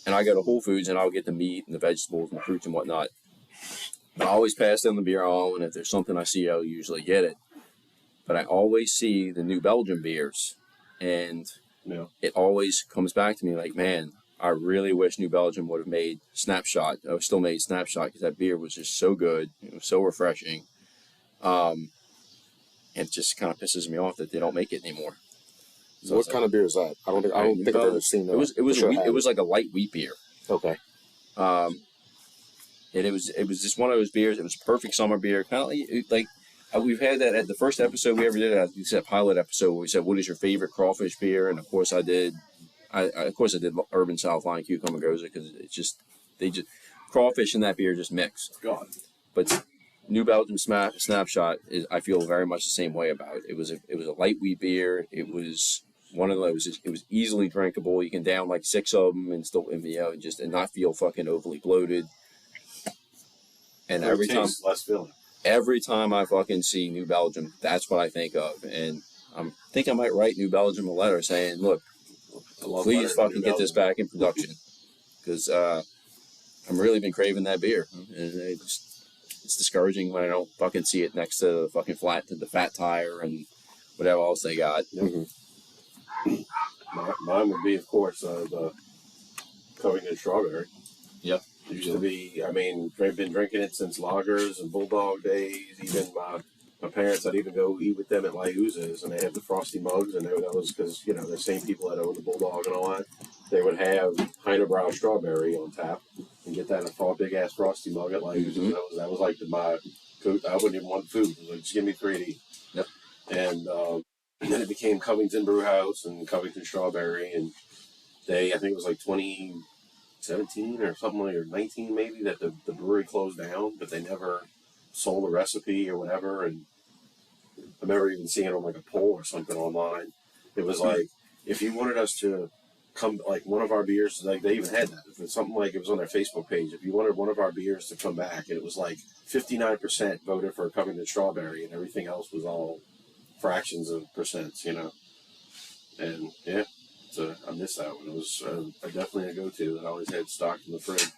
And I go to Whole Foods and I'll get the meat and the vegetables and the fruits and whatnot. But I always pass them the beer aisle, and if there's something I see, I'll usually get it. But I always see the New Belgium beers, and it always comes back to me like, man, I really wish New Belgium would have made Snapshot. I still made Snapshot because that beer was just so good. It was so refreshing. And it just kind of pisses me off that they don't make it anymore. So what kind of beer is that? I don't think I've ever seen that. It was like a light wheat beer. Okay. And it was just one of those beers. It was a perfect summer beer, kind of like we've had that at the first episode we ever did. We said pilot episode where we said, "What is your favorite crawfish beer?" And of course, I did Urban South Line Cucumber Goza because crawfish and that beer just mix. God. But New Belgium Snapshot is, I feel very much the same way about it. It was a light wheat beer. It was one of those. It was easily drinkable. You can down like 6 of them and still, and not feel fucking overly bloated. And every time I fucking see New Belgium, that's what I think of. And I think I might write New Belgium a letter saying, look, please fucking get this back in production. Because I've really been craving that beer. And it's discouraging when I don't fucking see it next to the fucking fat tire and whatever else they got. Mm-hmm. Mine would be, of course, the Covington strawberry. Yep. It used to be. I mean, I've been drinking it since lagers and bulldog days. Even my parents, I'd even go eat with them at Liuz's, and they had the frosty mugs, and that was because the same people that owned the bulldog and all that. They would have Heinebrau strawberry on tap and get that in a big ass frosty mug at Liuz's. Mm-hmm. That was like my food. I wouldn't even want food. It was like, just give me 3 to eat. Yep. And then it became Covington Brew House and Covington Strawberry, and I think it was like 2017 or something like, or 19 maybe, that the brewery closed down, but they never sold a recipe or whatever. And I remember even seeing it on like a poll or something online. It was like, if you wanted us to come, like one of our beers, like they even had that. It was something like, it was on their Facebook page. If you wanted one of our beers to come back, and it was like 59% voted for Covington Strawberry, and everything else was all fractions of percents, And yeah, so I missed that one. It was definitely a go-to that I always had stocked in the fridge.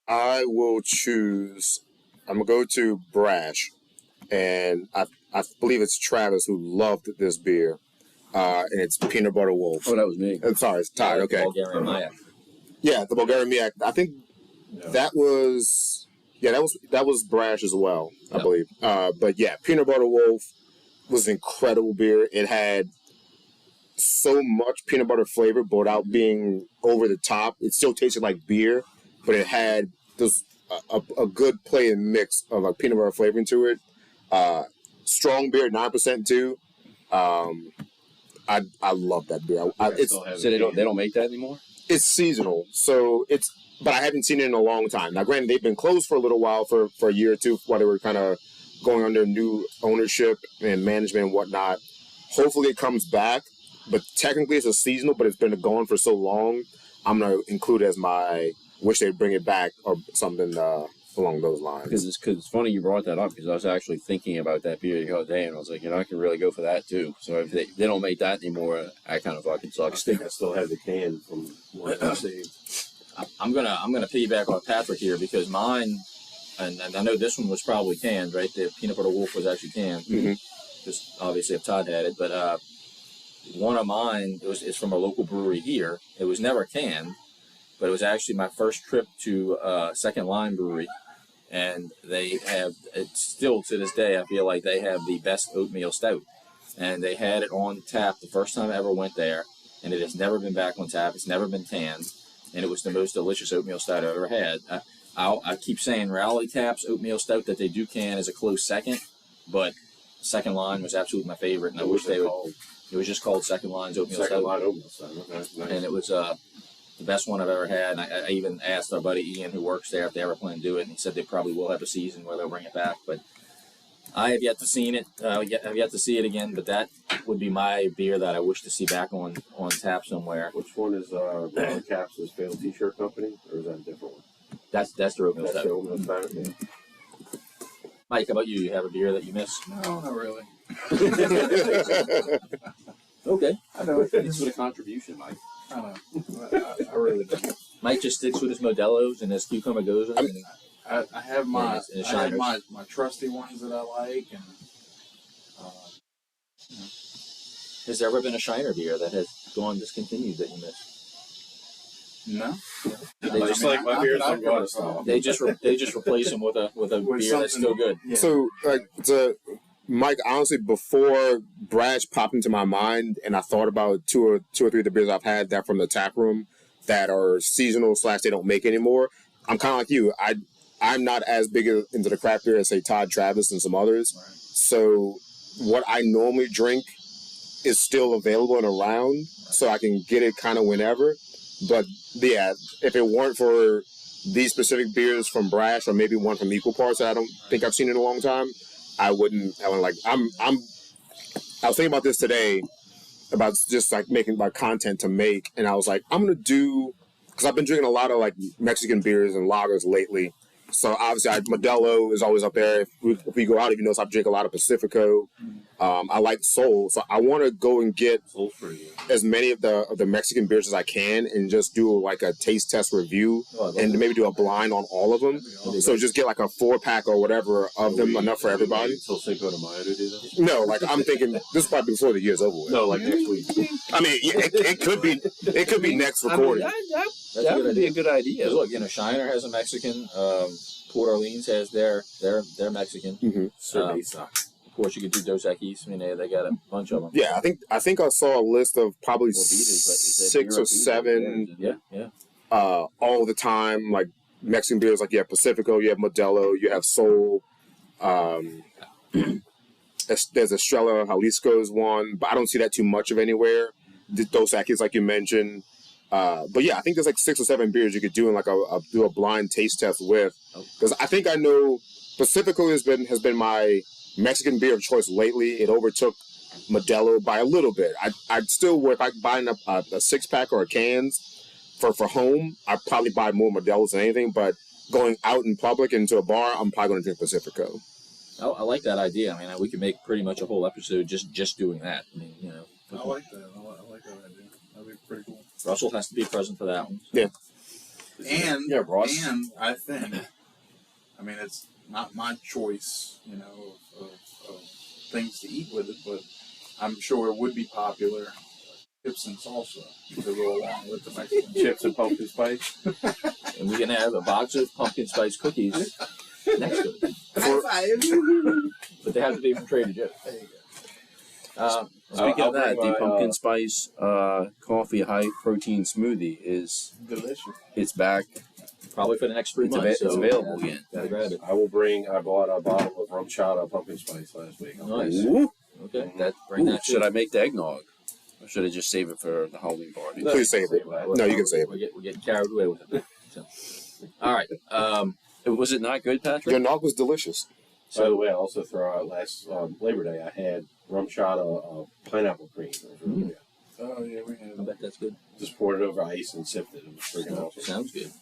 I will choose. I'm gonna go to Brash, and I believe it's Travis who loved this beer, and it's Peanut Butter Wolf. Oh, that was me. I'm sorry, it's Todd. Okay. Bulgarian Maya. Yeah, the Bulgarian Miak. I think that was Brash as well, I believe. But yeah, Peanut Butter Wolf was an incredible beer. It had so much peanut butter flavor, but without being over the top. It still tasted like beer, but it had a good play and mix of like peanut butter flavoring to it. Strong beer, 9% too. I love that beer. So they don't make that anymore? It's seasonal, so but I haven't seen it in a long time. Now, granted, they've been closed for a little while, for a year or two, while they were kind of going under new ownership and management and whatnot. Hopefully it comes back, but technically it's a seasonal, but it's been gone for so long. I'm going to include it as my wish they'd bring it back or something along those lines. Because it's funny you brought that up, because I was actually thinking about that beer the other day, and I was like, I can really go for that too. So if they don't make that anymore, that kind of fucking I sucks. think I still have the can from what I saved. I'm gonna piggyback on Patrick here, because mine, and I know this one was probably canned, right? The Peanut Butter Wolf was actually canned. Just obviously if Todd had it, but one of mine is from a local brewery here. It was never canned, but it was actually my first trip to Second Line Brewery. And they have, it's still to this day, I feel like they have the best oatmeal stout. And they had it on tap the first time I ever went there, and it has never been back on tap. It's never been canned, and it was the most delicious oatmeal stout I've ever had. I keep saying Rally Tap's oatmeal stout that they do can is a close second, but Second Line was absolutely my favorite, and I wish they would. It was just called Second Line's Oatmeal Stout. Second Line Oatmeal Stout. Okay, nice. And it was the best one I've ever had. And I even asked our buddy Ian, who works there, if they ever plan to do it, and he said they probably will have a season where they'll bring it back. But I have yet to see it. I've yet to see it again. But that would be my beer that I wish to see back on tap somewhere. Which one is Ron Caps's Failed T-Shirt Company, or is that a different one? That's the oatmeal That's stout. the Oatmeal Stout. Yeah. Mike, how about you? You have a beer that you miss? No, not really. Okay. I know. Thanks for the contribution, Mike. I know. I really don't. Mike just sticks with his Modelo's and his Cucumber Goza. I have my and I have Shiners. my trusty ones that I like, and Has there ever been a Shiner beer that has gone discontinued that you miss? no. Just like my beers don't go out of style. They just replace them with a beer that's still good. Yeah. So, Mike, honestly, before Brash popped into my mind, and I thought about two or three of the beers I've had that from the tap room that are seasonal / they don't make anymore. I'm kind of like you. I'm not as big into the craft beer as, say, Todd, Travis, and some others. Right. So what I normally drink is still available and around, so I can get it kind of whenever. But yeah, if it weren't for these specific beers from Brash, or maybe one from Equal Parts that I don't think I've seen in a long time, I wouldn't like. I was thinking about this today, about just like making my content to make, and I was like, I'm gonna do, because I've been drinking a lot of like Mexican beers and lagers lately. So obviously, Modelo is always up there. If we go out, if you notice, I drink a lot of Pacifico. I like Sol, so I want to go and get as many of the Mexican beers as I can, and just do like a taste test review, and maybe do a blind on all of them. So just get like a 4-pack or whatever of them, enough for everybody. Until Cinco de Mayo to do that? No, like I'm thinking this is probably before the year's over with. No, like next week. I mean, yeah, it could be next recording. That would be a good idea. Look, Shiner has a Mexican. Port Orleans has their Mexican. Mm-hmm. Of course, you could do Dos Equis. I mean, they got a bunch of them. Yeah, I think I saw a list of probably Well, Vita's, is that 6 or Vita? 7. Yeah. All the time, like Mexican beers, like you have Pacifico, you have Modelo, you have Sol. There's Estrella, Jalisco's one, but I don't see that too much of anywhere. The Dos Equis, like you mentioned. But yeah, I think there's like 6 or 7 beers you could do in like do a blind taste test with, because I think I know Pacifico has been my Mexican beer of choice lately. It overtook Modelo by a little bit. I'd still, if I buy a 6-pack or a cans for home, I'd probably buy more Modelos than anything. But going out in public into a bar, I'm probably going to drink Pacifico. I like that idea. I mean, we could make pretty much a whole episode just doing that. I mean, I like that. I like that idea. That'd be pretty cool. Russell has to be present for that one. Yeah. And Ross. And I think, I mean, it's not my choice, of things to eat with it, but I'm sure it would be popular. Chips and salsa to go along with the Mexican Chips and pumpkin spice. And we can have a box of pumpkin spice cookies next to it. But they have to be from Trader Joe's. There you go. Speaking of that, bring the my, pumpkin spice coffee high protein smoothie Delicious. it's back. Probably for the next 3 It's months. it's available again. Gotta grab it. I bought a bottle of rum chata pumpkin spice last week. Nice. Ooh. Okay, bring that. Should I make the eggnog? Or should I just save it for the Halloween party? No, Please save it. No, you can save it. We're getting carried away with it. So. All right. Was it not good, Patrick? Your nog was delicious. By the way, I also throw out last Labor Day, I had rum chata pineapple cream. It was really good. Oh, yeah, we I have. bet that's good. Just poured it over ice and sipped it. It was freaking awesome. Sounds good.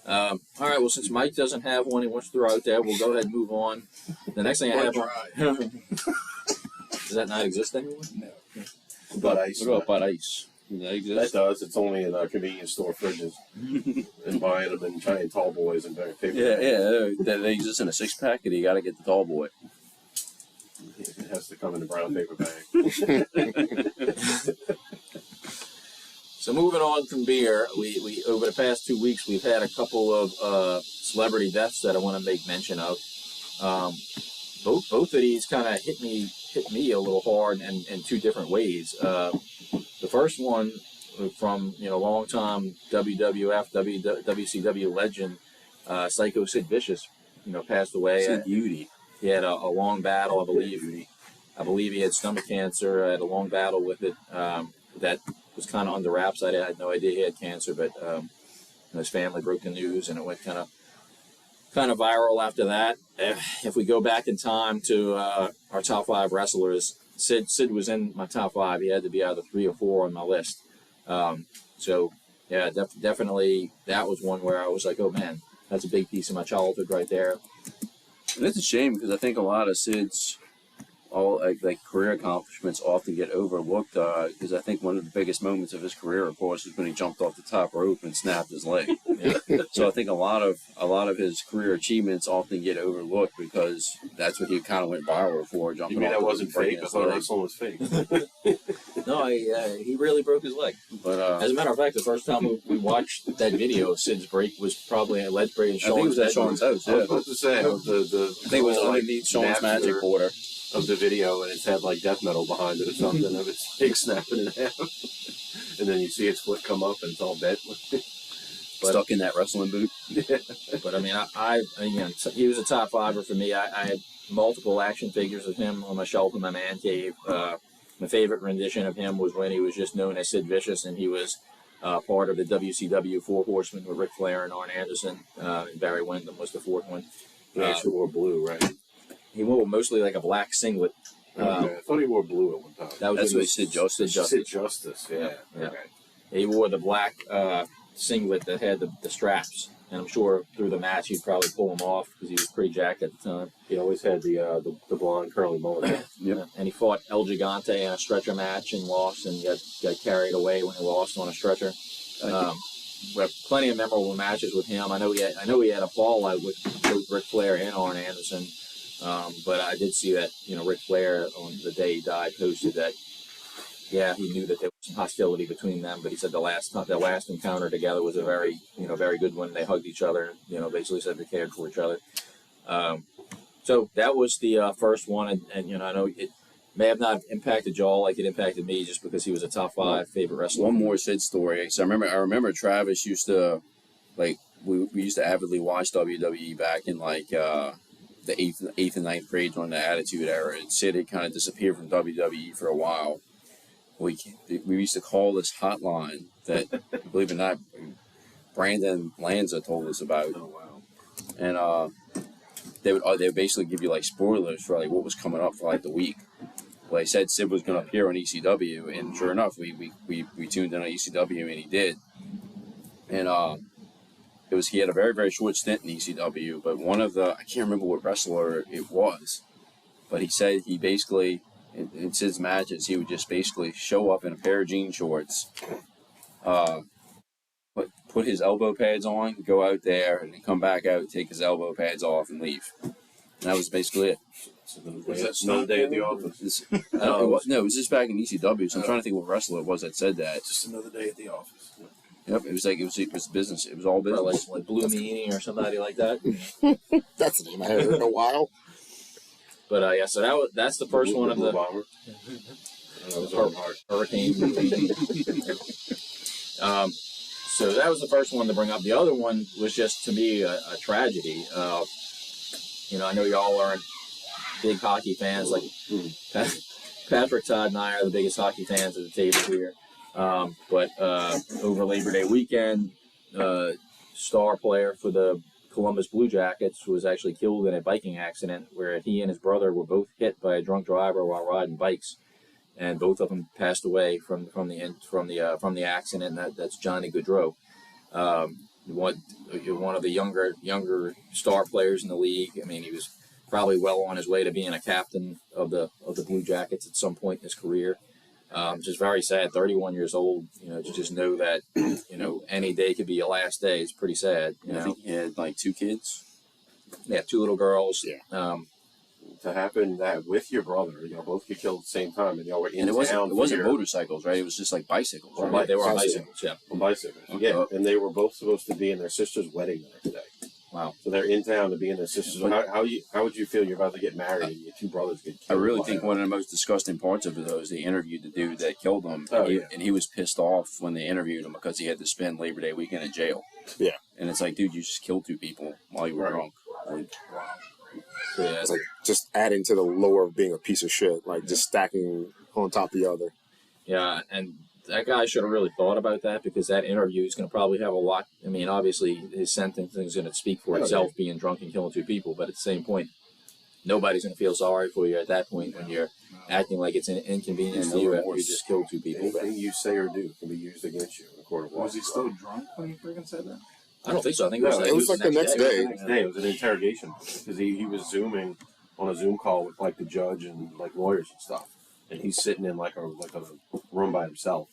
All right. Well, since Mike doesn't have one he wants to throw out there, we'll go ahead and move on. The next thing I have on. Does that not exist anymore? No. But ice. What about Bud Ice? Does that That exist? does. It's only in convenience store fridges. And buying them in giant tall boys and paper. Yeah. They exist in a 6-pack, and you got to get the tall boy. It has to come in a brown paper bag. So moving on from beer, we over the past 2 weeks we've had a couple of celebrity deaths that I want to make mention of. Both of these kind of hit me a little hard in 2 different ways. The first one from longtime WWF WCW legend Psycho Sid Vicious, passed away. Sid Beauty. He had a long battle, I believe. I believe he had stomach cancer. Had a long battle with it. That was kind of under wraps. I had no idea he had cancer, but his family broke the news, and it went kind of viral after that. If we go back in time to our top 5 wrestlers, Sid was in my top 5. He had to be either 3 or 4 on my list. So yeah, definitely that was one where I was like, oh man, that's a big piece of my childhood right there. And it's a shame because I think a lot of Sid's like career accomplishments often get overlooked because I think one of the biggest moments of his career, of course, was when he jumped off the top rope and snapped his leg. So I think a lot of his career achievements often get overlooked because that's what he kind of went viral for. Jumping You mean off that the wasn't rope and fake? I breaking his thought leg. wrestling was fake. No, he really broke his leg. But As a matter of fact, the first time we watched that video of Sid's break was probably at Let's Break in I think it was at Sean's Sean's house. I was Yeah. supposed to say the I think it was like, underneath Sean's napster magic border. of the video, and it's had like death metal behind it or something of its leg snapping in half, and then you see its foot come up and it's all bent. Stuck in that wrestling boot. But I mean, again, he was a top 5er for me. I had multiple action figures of him on my shelf in my man cave. My favorite rendition of him was when he was just known as Sid Vicious, and he was part of the WCW 4 Horsemen with Ric Flair and Arn Anderson. And Barry Windham was the 4th one. He actually wore blue, right? He wore mostly like a black singlet. Okay. I thought he wore blue at one time. That was That's in what the- Sid Justice. Sid Justice, yeah. Yeah. Okay. He wore the black singlet that had the straps. and I'm sure through the match he'd probably pull him off because he was pretty jacked at the time. He always had the blonde curly mullet. Yeah. And he fought El Gigante in a stretcher match and lost, and got carried away when he lost on a stretcher. We have plenty of memorable matches with him. I know he had a fallout with both Ric Flair and Arn Anderson, but I did see that Ric Flair on the day he died posted that he knew that there was some hostility between them, but he said the last encounter together was a very very good one. They hugged each other, basically said they cared for each other. So that was the first one, and I know it may have not impacted Joel like it impacted me, just because he was a top 5 favorite wrestler. One more Sid story. So I remember Travis used to, like, we used to avidly watch WWE back in like the 8th and 9th grade during the Attitude Era. And Sid had kind of disappeared from WWE for a while. We used to call this hotline that, believe it or not, Brandon Lanza told us about. Oh wow! And they would basically give you like spoilers for like what was coming up for like the week. Well, they said Sid was going to appear on ECW, and sure enough, we tuned in on ECW, and he did. And he had a very, very short stint in ECW, but I can't remember what wrestler it was, but he said he basically, in Sid's matches, he would just basically show up in a pair of jean shorts, put his elbow pads on, go out there, and then come back out, take his elbow pads off, and leave. And that was basically it. Was that another day at the office? It was just back in ECW, so I'm trying to think what wrestler it was that said that. Just another day at the office. Yep, it was business. It was all business. Like Blue Meanie or somebody like that. That's the name I heard in a while. But so that's the first one of the Bomber. Hurricane. So that was the first one to bring up. The other one was just, to me, a tragedy. I know y'all aren't big hockey fans. Like Patrick, Todd, and I are the biggest hockey fans at the table here. But over Labor Day weekend, star player for the Columbus Blue Jackets was actually killed in a biking accident where he and his brother were both hit by a drunk driver while riding bikes, and both of them passed away from the accident. That's Johnny Gaudreau, one of the younger star players in the league. I mean, he was probably well on his way to being a captain of the Blue Jackets at some point in his career. Just very sad. 31 years old. To just know that any day could be your last day is pretty sad. I think he had like 2 kids. Yeah, 2 little girls. Yeah. To happen that with your brother, both get killed at the same time, and y'all were in And it wasn't town motorcycles, right? It was just like bicycles. Or Right? They were on Bicycle. bicycles. Yeah. on bicycles. Okay. Yeah, and they were both supposed to be in their sister's wedding the next day. Wow. So they're in town to be in their sister's. How would you feel? You're about to get married, and your 2 brothers get I killed. really think one of the most disgusting parts of it, though, is they interviewed the dude that killed him, Oh, and he was pissed off when they interviewed him because he had to spend Labor Day weekend in jail. Yeah. And it's like, dude, you just killed 2 people while you were Right. drunk. Like, So, yeah. It's like just adding to the lore of being a piece of shit, like just stacking on top of the other. Yeah, and that guy should have really thought about that, because that interview is going to probably have a lot. I mean, obviously, his sentencing is going to speak for itself, being drunk and killing 2 people. But at the same point, nobody's going to feel sorry for you at that point when you're acting like it's an inconvenience to you after you just killed 2 people. Anything you say or do can be used against you in a court of law. Was he still drunk when he freaking said that? I don't think so. I think No, it was like the next day. The next day, it was an interrogation because he was zooming on a Zoom call with like the judge and like lawyers and stuff, and he's sitting in like a room by himself.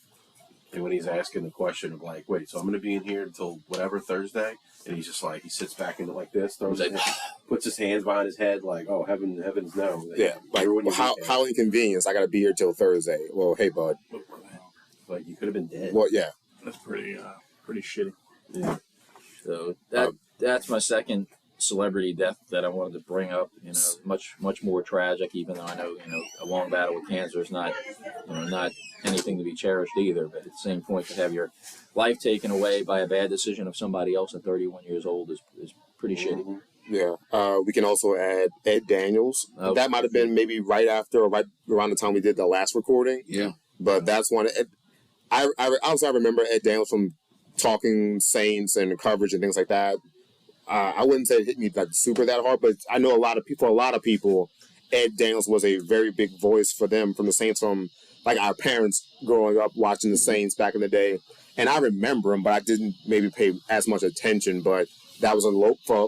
And when he's asking the question of like, wait, so I'm going to be in here until whatever Thursday, and he's just like, he sits back in it like this, puts his hands behind his head, like, oh heavens no. Yeah, like how inconvenience. I got to be here till Thursday. Well, hey bud. Like you could have been dead. Well, yeah. That's pretty shitty. Yeah. So that's my second celebrity death that I wanted to bring up. Much more tragic, even though I know a long battle with cancer is not anything to be cherished either. But at the same point, to have your life taken away by a bad decision of somebody else at 31 years old is pretty shitty. Yeah. We can also add Ed Daniels. Oh. That might have been maybe right after or right around the time we did the last recording. yeah. But that's one. I remember Ed Daniels from talking Saints and coverage and things like that. I wouldn't say it hit me like super that hard, but I know a lot of people, Ed Daniels was a very big voice for them, from the Saints, from like our parents growing up watching the Saints back in the day. And I remember him, but I didn't maybe pay as much attention. But that was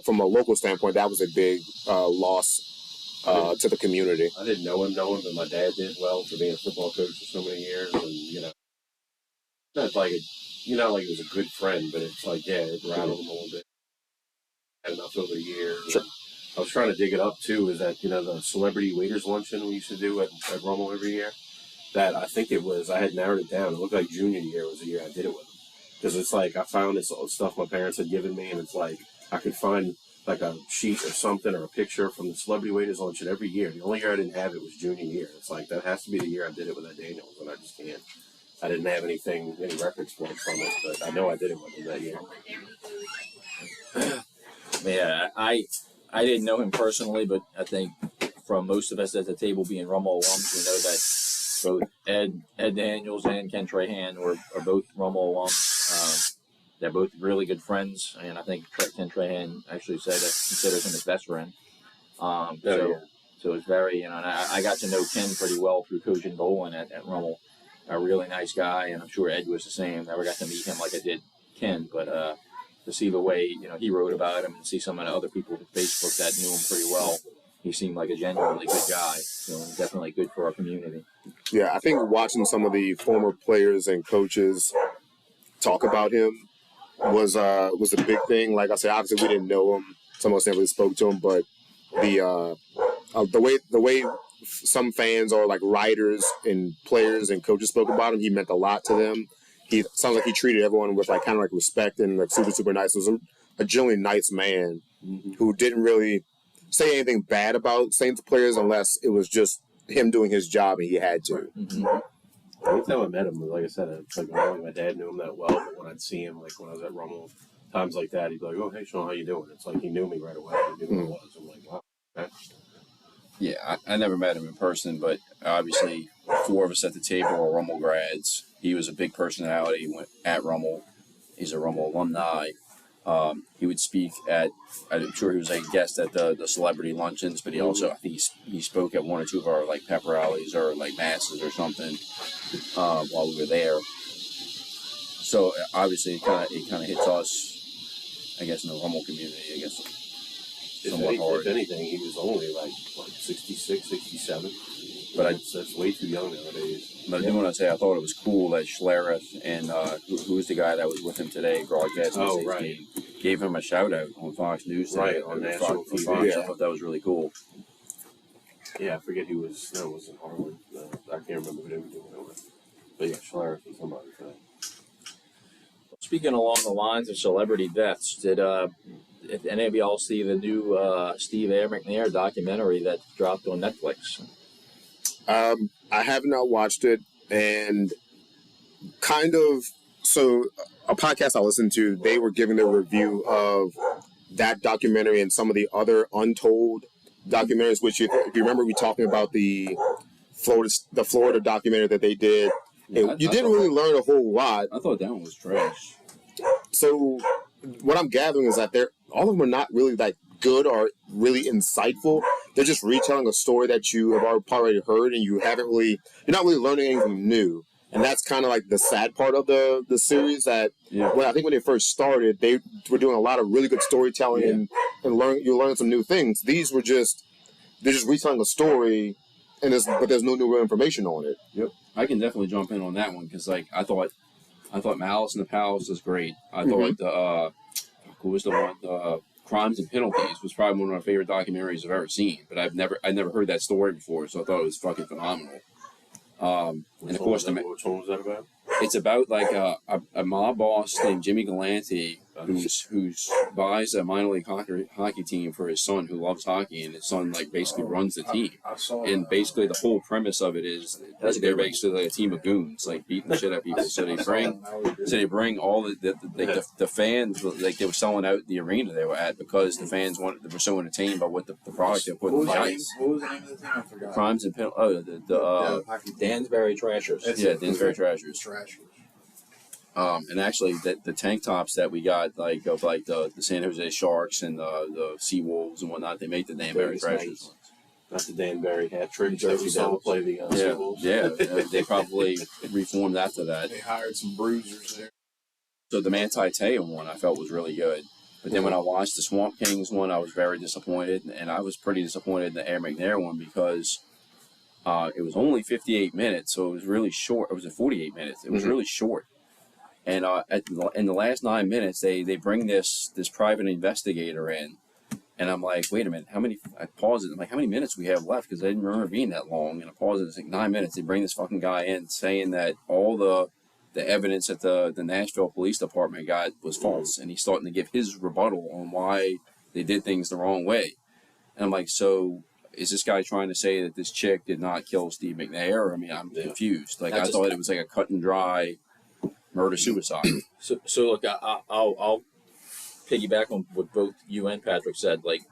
from a local standpoint. That was a big loss to the community. I didn't know him, but my dad did well for being a football coach for so many years, and not like like he was a good friend, but it's like it rattled him a little bit. Had enough over the years. Sure. I was trying to dig it up too. Is that the celebrity waiters luncheon we used to do at Rummel every year? That I think it was. I had narrowed it down. It looked like junior year was the year I did it with them, because it's like I found this stuff my parents had given me, and it's like I could find like a sheet or something or a picture from the celebrity waiters luncheon every year. The only year I didn't have it was junior year. It's like that has to be the year I did it with that Daniels, and I just can't. I didn't have any records from it, but I know I did it with him that year. Yeah, I didn't know him personally, but I think from most of us at the table being Rummel alums, we know that both Ed Daniels and Ken Trahan are both Rummel alums. They're both really good friends, and I think Ken Trahan actually said that considers him his best friend. So it's very, and I got to know Ken pretty well through coaching bowling at Rummel. A really nice guy, and I'm sure Ed was the same. Never got to meet him like I did Ken, but to see the way he wrote about him and see some of the other people on Facebook that knew him pretty well, he seemed like a genuinely good guy. So definitely good for our community. Yeah, I think watching some of the former players and coaches talk about him was a big thing. Like I said, obviously we didn't know him. Some of us never really spoke to him, but the way some fans or like writers and players and coaches spoke about him, he meant a lot to them. He sounds like he treated everyone with like kind of like respect and like super nice. He was a genuinely nice man who didn't really say anything bad about Saints players unless it was just him doing his job and he had to. The only time I met him was, like I said, it's like my dad knew him that well, but when I'd see him, like when I was at Rummel, times like that, he'd be like, "Oh, hey, Sean, how you doing?" It's like he knew me right away. He knew who I was. I'm like, wow. Okay. Yeah, I never met him in person, but obviously 4 of us at the table are Rummel grads. He was a big personality at Rummel. He's a Rummel alumni. He would speak I'm sure he was a guest at the celebrity luncheons, but he also, I think he spoke at 1 or 2 of our like pep rallies or like masses or something while we were there. So obviously it kind of hits us, I guess, in the Rummel community, I guess. If anything, he was only like 66, 67. But that's way too young nowadays. But I do want to say I thought it was cool that Schlereth and who's the guy that was with him today, broadcasting the game, gave him a shout out on Fox News today. Right, on national TV. Fox. I thought that was really cool. Yeah, I forget who was. No, it wasn't Harlan. I can't remember who they were doing it with. But yeah, Schlereth was somebody for that. Speaking along the lines of celebrity deaths, did any of y'all see the new Steve A. McNair documentary that dropped on Netflix? I have not watched it, and so a podcast I listened to, they were giving their review of that documentary and some of the other untold documentaries, which if you remember we talking about the Florida documentary that they did. Yeah, you didn't really learn a whole lot. I thought that one was trash. So what I'm gathering is that all of them are not really like good or really insightful. They're just retelling a story that you have already heard, and you're not really learning anything new. And that's kind of like the sad part of the series. That I think when they first started, they were doing a lot of really good storytelling and you're learning some new things. They're just retelling a story, but there's no new real information on it. Yep, I can definitely jump in on that one because like I thought Malice in the Palace was great. I thought who was the one? Crimes and Penalties was probably one of my favorite documentaries I've ever seen. But I'd never heard that story before, so I thought it was fucking phenomenal. And of course, which one was that about? It's about like a mob boss named Jimmy Galante who's buys a minor league hockey team for his son who loves hockey, and his son like basically runs the team. And basically the whole premise of it is they're basically like a team of goons, like beating the shit out of people. So they bring all the fans, like they were selling out the arena they were at because the fans were so entertained by what the product they put in the ice. What was the name of the team? I forgot. Crimes and Penalties. Dansbury Trashers. Dansbury Trashers. And actually, the tank tops that we got, like of like the San Jose Sharks and the Sea Wolves and whatnot, they make the Danbury Trashers. Not the Danbury hat trick that we saw play the Sea Wolves. Yeah, they probably reformed after that. They hired some bruisers there. So the Manti Te'o one I felt was really good. But then when I watched the Swamp Kings one, I was very disappointed, and I was pretty disappointed in the Air McNair one because it was only 58 minutes, so it was really short. It was 48 minutes. It was really short. And in the last 9 minutes, they bring this private investigator in, and I'm like, wait a minute, I paused it. I'm like, how many minutes we have left? Because I didn't remember being that long. And I paused it. It's like 9 minutes. They bring this fucking guy in saying that all the evidence that the Nashville Police Department got was false, and he's starting to give his rebuttal on why they did things the wrong way. And I'm like, so is this guy trying to say that this chick did not kill Steve McNair? I mean, I'm confused. Like, I thought it was like a cut and dry murder-suicide. So look, I'll piggyback on what both you and Patrick said. Like,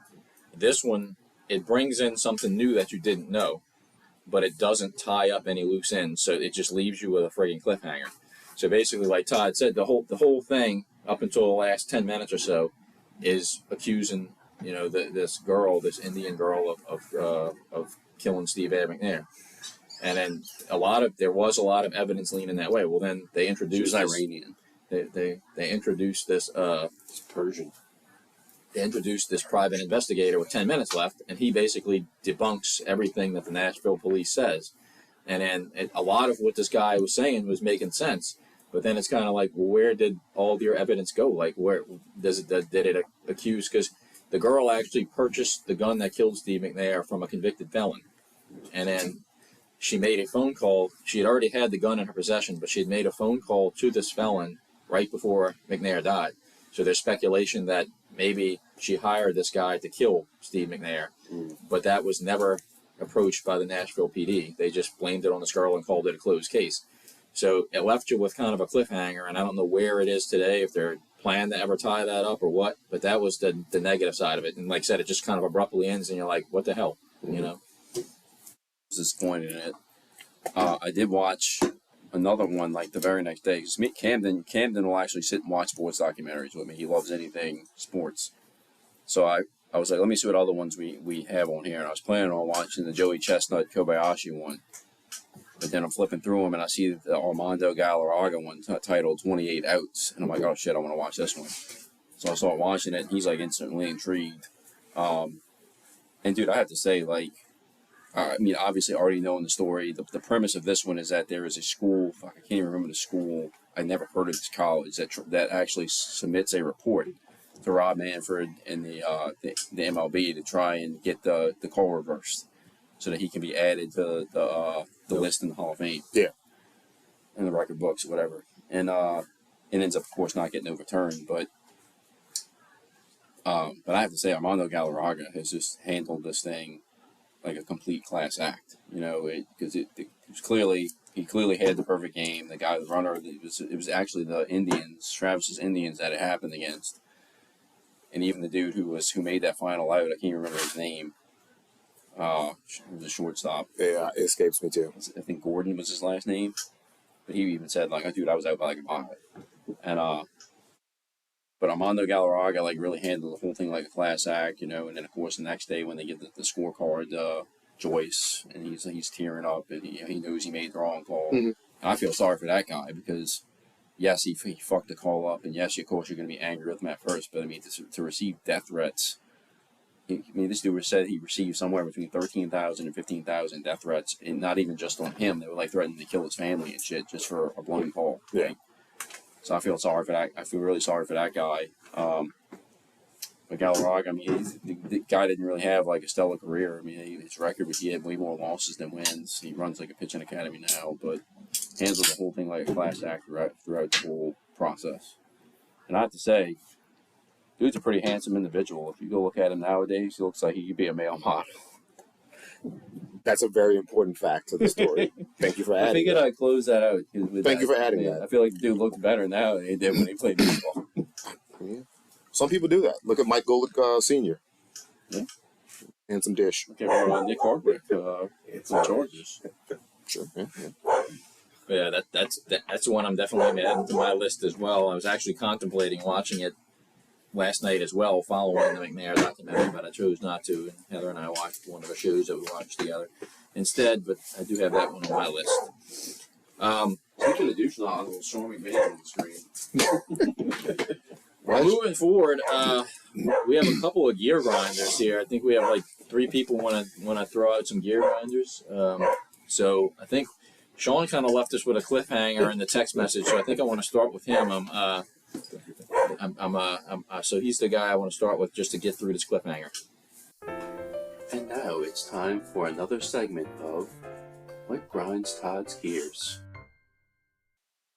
this one, it brings in something new that you didn't know, but it doesn't tie up any loose ends, so it just leaves you with a friggin' cliffhanger. So basically, like Todd said, the whole thing up until the last 10 minutes or so is accusing, this Indian girl of killing Steve McNair. And then there was a lot of evidence leaning that way. Well, then they introduced She was Iranian. They introduced this It's Persian. They introduced this private investigator with 10 minutes left, and he basically debunks everything that the Nashville police says. And then a lot of what this guy was saying was making sense. But then it's kind of like, well, where did all of your evidence go? Like, where did it accuse? Because the girl actually purchased the gun that killed Steve McNair from a convicted felon. And then she made a phone call. She had already had the gun in her possession, but she had made a phone call to this felon right before McNair died. So there's speculation that maybe she hired this guy to kill Steve McNair, but that was never approached by the Nashville PD. They just blamed it on this girl and called it a closed case. So it left you with kind of a cliffhanger, and I don't know where it is today, if they're planning to ever tie that up or what, but that was the negative side of it. And like I said, it just kind of abruptly ends, and you're like, what the hell, I was disappointed in it. I did watch another one like the very next day. Cause Camden will actually sit and watch sports documentaries with me. He loves anything sports. So I was like, let me see what other ones we have on here. And I was planning on watching the Joey Chestnut Kobayashi one. But then I'm flipping through them and I see the Armando Galarraga one titled 28 Outs. And I'm like, oh shit, I want to watch this one. So I started watching it and he's like instantly intrigued. And dude, I have to say, like, I mean, obviously already knowing the story, the premise of this one is that there is a school, I can't even remember the school, I never heard of this college, that actually submits a report to Rob Manfred and the MLB to try and get the call reversed so that he can be added to the list in the Hall of Fame. Yeah. In the record books or whatever. And it ends up, of course, not getting overturned, but I have to say, Armando Galarraga has just handled this thing like a complete class act, because it was clearly, he clearly had the perfect game. The guy, the runner, it was actually the Indians, Travis's Indians, that it happened against, and even the dude who made that final out, I can't remember his name. It was a shortstop. Yeah, it escapes me too. I think Gordon was his last name, but he even said like, "Dude, I was out by like a mile," and But Armando Galarraga like really handled the whole thing like a class act, And then of course the next day when they get the scorecard, Joyce, and he's tearing up, and he knows he made the wrong call. Mm-hmm. And I feel sorry for that guy because yes, he fucked the call up, and yes, of course you're going to be angry with him at first, but I mean to receive death threats. This dude said he received somewhere between 13,000 and 15,000 death threats, and not even just on him. They were like threatening to kill his family and shit just for a blown call. Yeah. Right? So I feel sorry for that. I feel really sorry for that guy. But Galarraga, I mean, the guy didn't really have like a stellar career. I mean, his record was he had way more losses than wins. He runs like a pitching academy now, but handles the whole thing like a class act throughout the whole process. And I have to say, dude's a pretty handsome individual. If you go look at him nowadays, he looks like he could be a male model. That's a very important fact to the story. Thank you for adding. I figured I'd close that out. Thank you for adding that. I feel like the dude looks better now than he did when he played baseball. Yeah. Some people do that. Look at Mike Golick Sr. Yeah. Handsome dish. Okay, well, Nick Hardwick from Chargers. Sure. Yeah. But yeah, that's one I'm definitely adding to my list as well. I was actually contemplating watching it last night as well, following the McNair documentary, but I chose not to. And Heather and I watched one of the shows that we watched together instead, but I do have that one on my list. Speaking of douche nozzles, showing me band on the screen. Well, moving forward, we have a couple of gear grinders here. I think we have like 3 people want to throw out some gear grinders. So I think Sean kind of left us with a cliffhanger in the text message. So I think I want to start with him. So he's the guy I want to start with just to get through this cliffhanger. And now it's time for another segment of What Grinds Todd's Gears.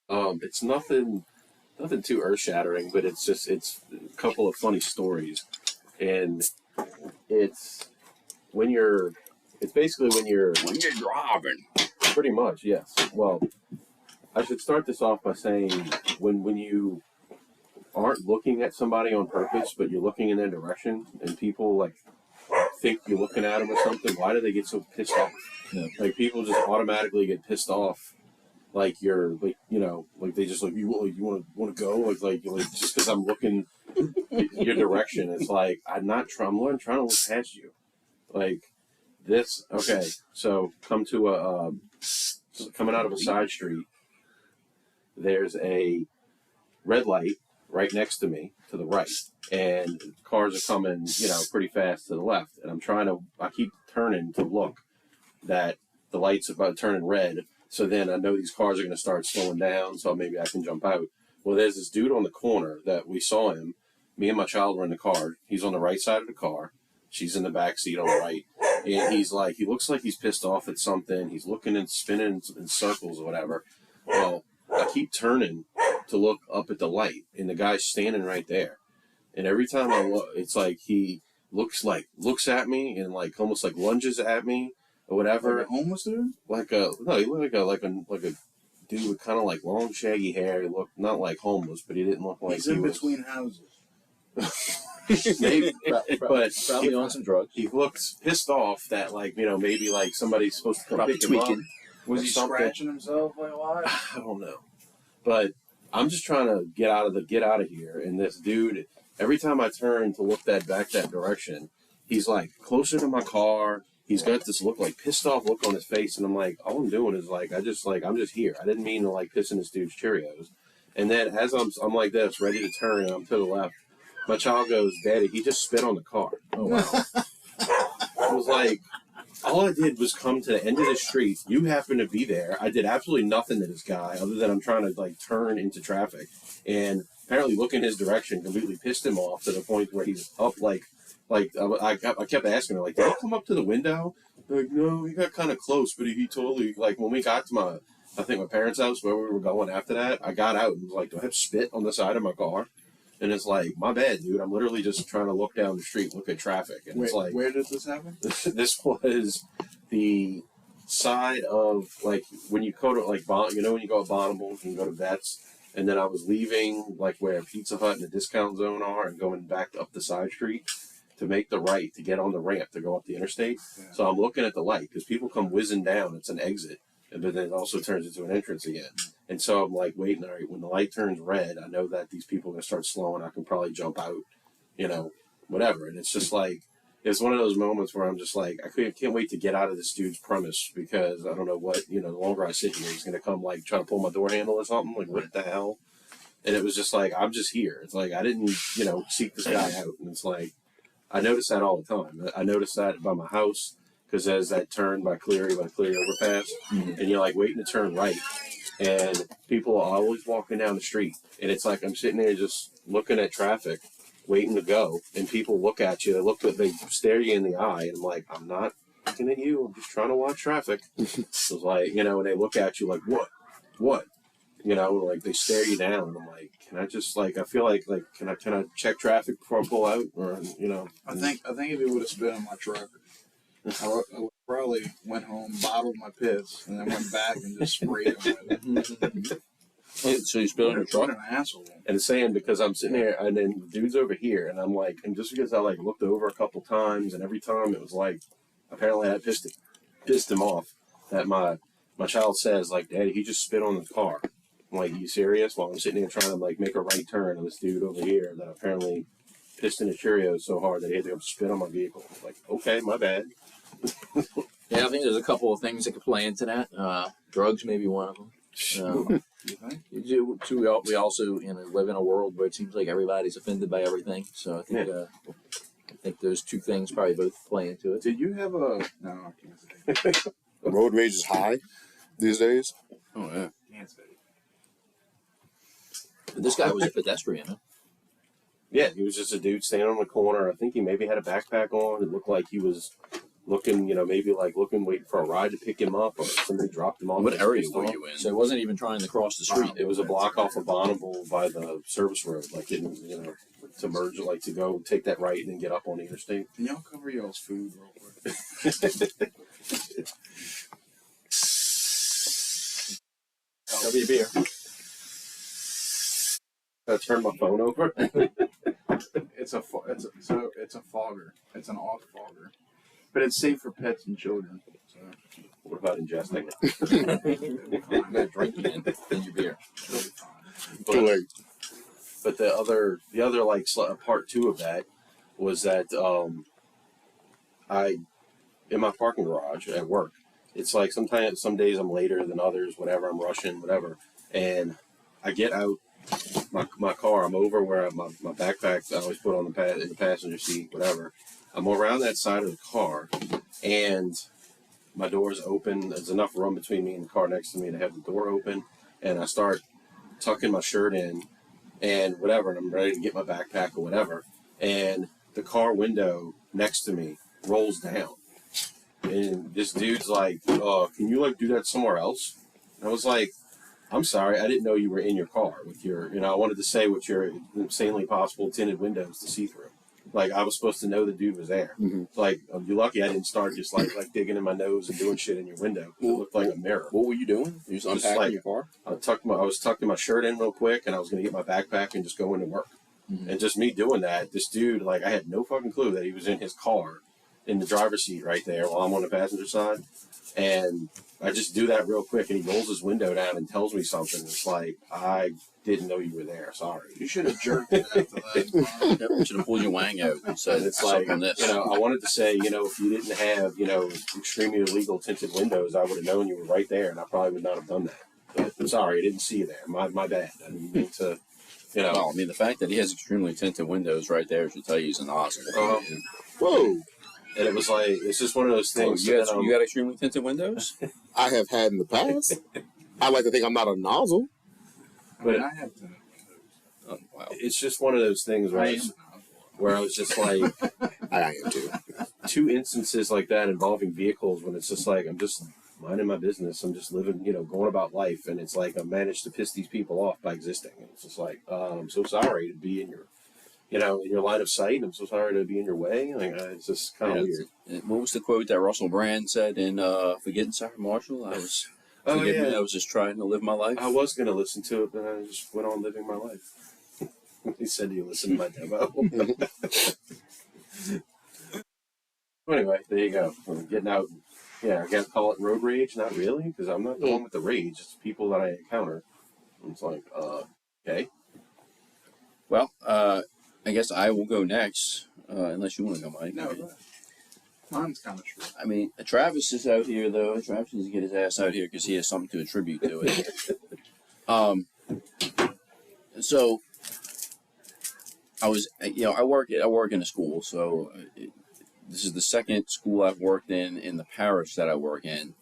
It's nothing too earth shattering, but it's a couple of funny stories, and it's basically when you're driving. Pretty much, yes. Well, I should start this off by saying when you aren't looking at somebody on purpose, but you're looking in their direction, and people like think you're looking at them or something. Why do they get so pissed off? Yeah. Like people just automatically get pissed off. Like you're like like they just like you want to go like just because I'm looking your direction. It's like I'm trying to look past you. Like this. Okay, so coming out of a side street. There's a red light right next to me to the right, and cars are coming pretty fast to the left, and I keep turning to look that the light's about turning red. So then I know these cars are going to start slowing down, so maybe I can jump out. Well, there's this dude on the corner that we saw him. Me and my child were in the car. He's on the right side of the car. She's in the back seat on the right. And he looks like he's pissed off at something. He's looking and spinning in circles or whatever. Well, I keep turning to look up at the light, and the guy's standing right there. And every time I look, it's like he looks at me and like almost like lunges at me. Or whatever. Like a homeless dude? He looked like a dude with kind of like long shaggy hair. He looked not like homeless, but he didn't look like He's in between houses. Maybe, but Probably on some drugs. He looks pissed off that maybe like somebody's supposed to come Probably pick him up. tweaking. Was he something. scratching himself like why? I don't know, but I'm just trying to get out of here. And this dude, every time I turn to look that direction, he's like closer to my car. He's got this pissed off look on his face, and I'm like, all I'm doing is I'm just here. I didn't mean to piss in this dude's Cheerios. And then as I'm like this, ready to turn, and I'm to the left, my child goes, "Daddy, he just spit on the car." Oh wow! I was like, all I did was come to the end of the street. You happened to be there. I did absolutely nothing to this guy other than I'm trying to turn into traffic, and apparently looking his direction completely pissed him off to the point where he's up I kept asking her, did he come up to the window? Like, no, he got kind of close, but he totally, when we got to my parents' house where we were going after that, I got out and was like, do I have spit on the side of my car? And it's like, my bad, dude. I'm literally just trying to look down the street, look at traffic. And it's like, where did this happen? This was the side of, when you go to, when you go to Bonables, you can go to Vets. And then I was leaving, where Pizza Hut and the discount zone are and going back up the side street to make the right to get on the ramp to go up the interstate. Yeah. So I'm looking at the light because people come whizzing down. It's an exit, but then it also turns into an entrance again. And so I'm waiting. All right, when the light turns red, I know that these people are going to start slowing. I can probably jump out, whatever. And it's just it's one of those moments where I'm just I can't wait to get out of this dude's premise because I don't know what, the longer I sit here, he's going to come try to pull my door handle or something. What the hell? And it was just I'm just here. It's I didn't, seek this guy out. And it's I notice that all the time. I notice that by my house because there's that turn by Cleary overpass, and you're waiting to turn right, and people are always walking down the street, and it's I'm sitting there just looking at traffic, waiting to go, and people look at you. They stare you in the eye, and I'm I'm not looking at you. I'm just trying to watch traffic. It's and they look at you what? They stare you down. And I'm can I just I feel can I check traffic before I pull out or I think if it would have spit on my truck, I would probably went home, bottled my piss, and then went back and just sprayed it with it. So you spit on your truck? What an asshole. And it's saying because I'm sitting there and then the dude's over here and I'm and just because I looked over a couple times and every time it was apparently I pissed him off that my child says Daddy, he just spit on the car. I'm are you serious? While I'm sitting there trying to make a right turn, and this dude over here that apparently pissed in his Cheerios so hard that he had to go spit on my vehicle. Okay, my bad. Yeah, I think there's a couple of things that could play into that. Drugs may be one of them. You think? we also live in a world where it seems like everybody's offended by everything. So I think those two things probably both play into it. Did you have a no? I can't say. Road rage is high these days. Oh yeah. Can't say. But this guy was a pedestrian. Huh? Yeah, he was just a dude standing on the corner. I think he maybe had a backpack on. It looked like he was looking, waiting for a ride to pick him up, or somebody dropped him off. What area were you in? So he wasn't even trying to cross the street. It was a block off of Bonneville by the service road, to merge, to go take that right and then get up on the interstate. Can y'all cover y'all's food real quick? Cover your beer. Turn my phone over. It's a fogger. It's an off fogger, but it's safe for pets and children. So What about ingesting? You got drinking in your beer. it'll be fine. Too late. But the other part two of that was that in my parking garage at work, it's like some days I'm later than others, whatever, I'm rushing, whatever, and I get out my car, I'm over where my backpack I always put on in the passenger seat, whatever. I'm around that side of the car, and my door's open. There's enough room between me and the car next to me to have the door open, and I start tucking my shirt in and whatever, and I'm ready to get my backpack or whatever, and the car window next to me rolls down, and this dude's like, can you do that somewhere else? And I was like, I'm sorry, I didn't know you were in your car with your, I wanted to say with your insanely possible tinted windows to see through. I was supposed to know the dude was there. Mm-hmm. You're lucky I didn't start just digging in my nose and doing shit in your window. It looked like a mirror. What were you doing? You just unpacking your car? I was tucking my shirt in real quick, and I was going to get my backpack and just go into work. Mm-hmm. And just me doing that, this dude, I had no fucking clue that he was in his car in the driver's seat right there while I'm on the passenger side. And I just do that real quick, and he rolls his window down and tells me something. It's like, I didn't know you were there. Sorry. You should have jerked it after that. Yep, you should have pulled your wang out and said, It's like, on this. I wanted to say, if you didn't have, extremely illegal tinted windows, I would have known you were right there, and I probably would not have done that. But I'm sorry, I didn't see you there. My bad. I didn't mean to, Well, the fact that he has extremely tinted windows right there should tell you he's an Nozzle. Whoa. And it was it's just one of those things. You got extremely tinted windows? I have had in the past. I like to think I'm not a nozzle. I have tinted windows. Oh, wow. It's just one of those things where I was just like, I am too. two instances like that involving vehicles when it's just I'm just minding my business. I'm just living, going about life. And it's I managed to piss these people off by existing. And it's just I'm so sorry to be in your, in your line of sight. I'm so sorry to be in your way. It's just kind of weird. What was the quote that Russell Brand said in Forgetting Sarah Marshall? I was just trying to live my life. I was going to listen to it, but I just went on living my life. He said, "Do you listen to my demo?" Anyway, there you go. I'm getting out. Yeah, I got to call it road rage. Not really, because I'm not the one with the rage. It's people that I encounter. It's okay. Well, I guess I will go next, unless you want to go, Mike. No, mine's kind of short. Travis is out here, though. Travis needs to get his ass out here because he has something to attribute to it. So I was, I work in a school, so this is the second school I've worked in the parish that I work in,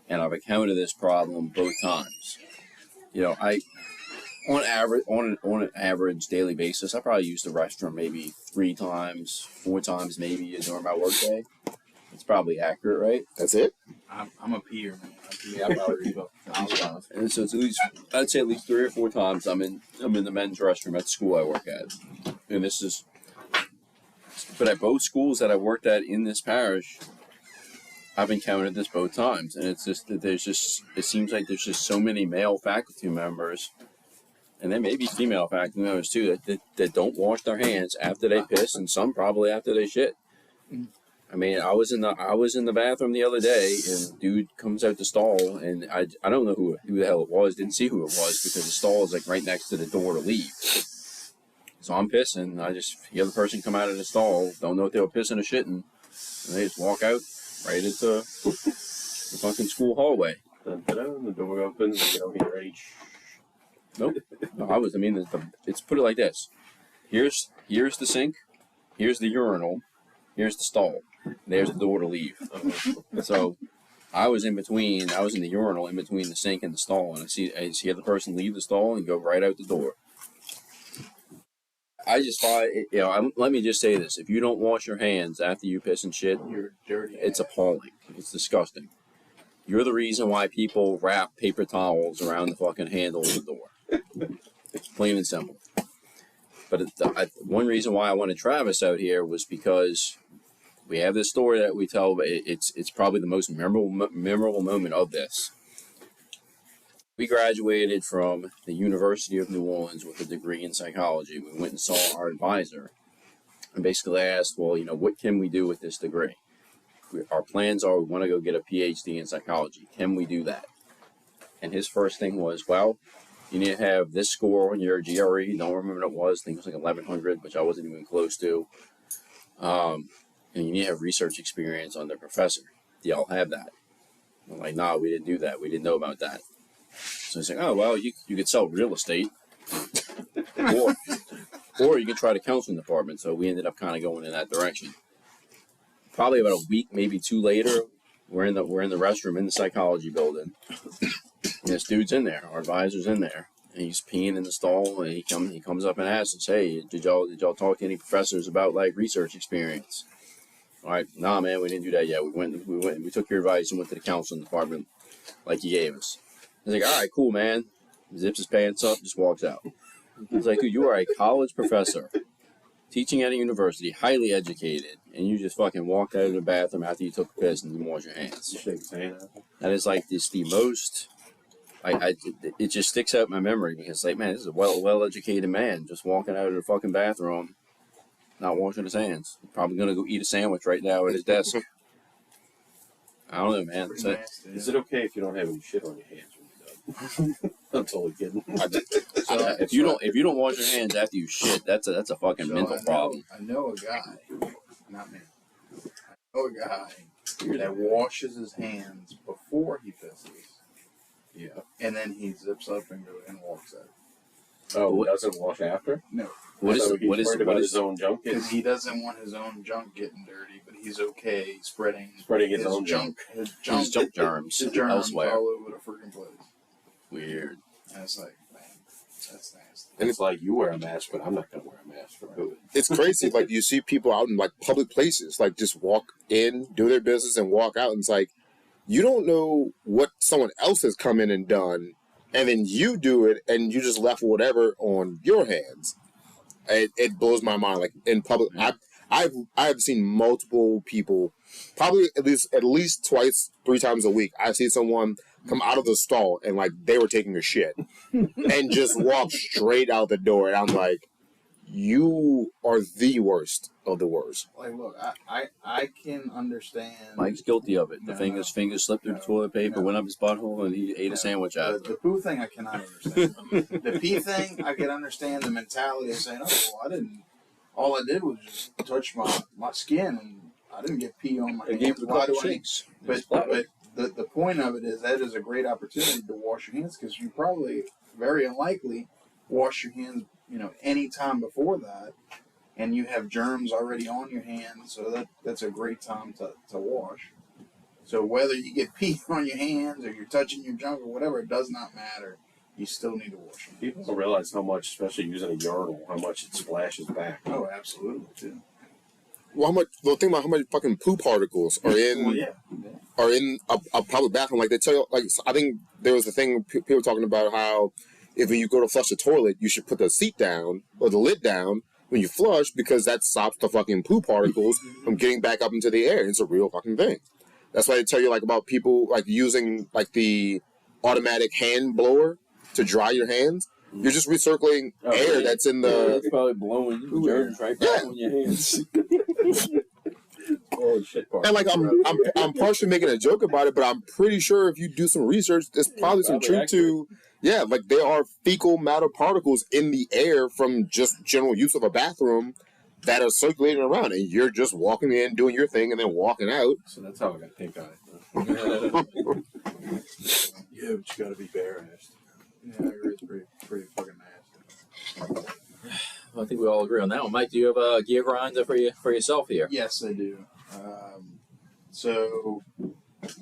and I've encountered this problem both times. On an average daily basis, I probably use the restroom maybe 3 times, 4 times maybe during my workday. It's probably accurate, right? That's it? I'm a peer, man. Yeah, I probably read And so it's I'd say at least 3 or 4 times I'm in the men's restroom at the school I work at. And but at both schools that I worked at in this parish, I've encountered this both times. And it's just that it seems like there's just so many male faculty members, and there may be female faculty members too, that don't wash their hands after they piss, and some probably after they shit. I was in the bathroom the other day, and dude comes out the stall, and I don't know who the hell it was. Didn't see who it was because the stall is right next to the door to leave. So I'm pissing. I just hear the person come out of the stall. Don't know if they were pissing or shitting, and they just walk out right into the fucking school hallway. The door opens, and you don't hear any. Nope. No, it's put it like this. Here's the sink. Here's the urinal. Here's the stall. There's the door to leave. So I was in between. I was in the urinal in between the sink and the stall, and I see the other person leave the stall and go right out the door. I just thought, let me just say this: if you don't wash your hands after you piss and shit, You're dirty. it's appalling. It's disgusting. You're the reason why people wrap paper towels around the fucking handle of the door. Plain and simple. But one reason why I wanted Travis out here was because we have this story that we tell. But it's probably the most memorable moment of this. We graduated from the University of New Orleans with a degree in psychology. We went and saw our advisor and basically asked, well, what can we do with this degree? Our plans are we want to go get a PhD in psychology. Can we do that? And his first thing was, well, you need to have this score on your GRE. Don't remember what it was. I think it was like 1100, which I wasn't even close to. And you need to have research experience on the professor. Do y'all have that? I'm like, nah, we didn't do that. We didn't know about that. So he's like, oh, well, you could sell real estate. or you could try the counseling department. So we ended up kind of going in that direction. Probably about a week, maybe two later, we're in the restroom in the psychology building. And this dude's in there, our advisor's in there, and he's peeing in the stall. And he comes up and asks us, "Hey, did y'all talk to any professors about like research experience?" All right, nah, man, we didn't do that yet. We took your advice and went to the counseling department, like you gave us. He's like, all right, cool, man. Zips his pants up, just walks out. He's like, you are a college professor, teaching at a university, highly educated, and you just fucking walked out of the bathroom after you took a piss and didn't wash your hands. That is like this the most. It just sticks out in my memory because like, man, this is a well-educated man just walking out of the fucking bathroom, not washing his hands. Probably gonna go eat a sandwich right now at his desk. I don't know, man. Is it okay if you don't have any shit on your hands when you're done? I'm totally kidding. If you don't wash your hands after you shit, that's a fucking mental problem. I know a guy, not me. I know a guy that washes his hands before he pisses. Yeah, and then he zips up and walks out. Oh, doesn't wash after? No. What is his own junk? Because he doesn't want his own junk getting dirty, but he's okay spreading his own junk. His junk germs elsewhere. all over the freaking place. Weird. And it's like, man, that's nasty. And it's like, you wear a mask, but I'm not going to wear a mask for COVID. It's crazy. Like, you see people out in, like, public places, like, just walk in, do their business, and walk out. And it's like, you don't know what someone else has come in and done, and then you do it, and you just left whatever on your hands. It blows my mind. Like, in public, I've seen multiple people, probably at least twice, 3 times a week. I've seen someone come out of the stall and like they were taking a shit and just walk straight out the door. And I'm like, you are the worst of the worst. Like, look, I can understand. Mike's guilty of it. The fingers slipped through the toilet paper, went up his butthole, and he ate a sandwich out of it. The poo thing I cannot understand. The pee thing I can understand. The mentality of saying, "Oh, well, all I did was just touch my skin, and I didn't get pee on my hands. Why do I?" But the point of it is that is a great opportunity to wash your hands because you probably very unlikely wash your hands, any time before that, and you have germs already on your hands, so that's a great time to wash. So whether you get pee on your hands or you're touching your junk or whatever, it does not matter. You still need to wash them. People don't realize how much, especially using a urinal, how much it splashes back. Oh, absolutely, too. Well, think about how much fucking poo particles are in a public bathroom. Like they tell you, like I think there was a thing people were talking about how if you go to flush the toilet, you should put the seat down or the lid down when you flush because that stops the fucking poo particles from getting back up into the air. It's a real fucking thing. That's why they tell you like about people like using like the automatic hand blower to dry your hands. You're just recircling air that's in the. It's probably blowing germs right back on your hands. Oh shit! And like I'm partially making a joke about it, but I'm pretty sure if you do some research, there's probably some truth to. Yeah, like there are fecal matter particles in the air from just general use of a bathroom that are circulating around, and you're just walking in, doing your thing, and then walking out. So that's how I got pink eye. Yeah, but you got to be bare-assed. Yeah, I agree. It's pretty pretty fucking nasty. I think we all agree on that one. Mike, do you have a gear grinder for yourself here? Yes, I do. So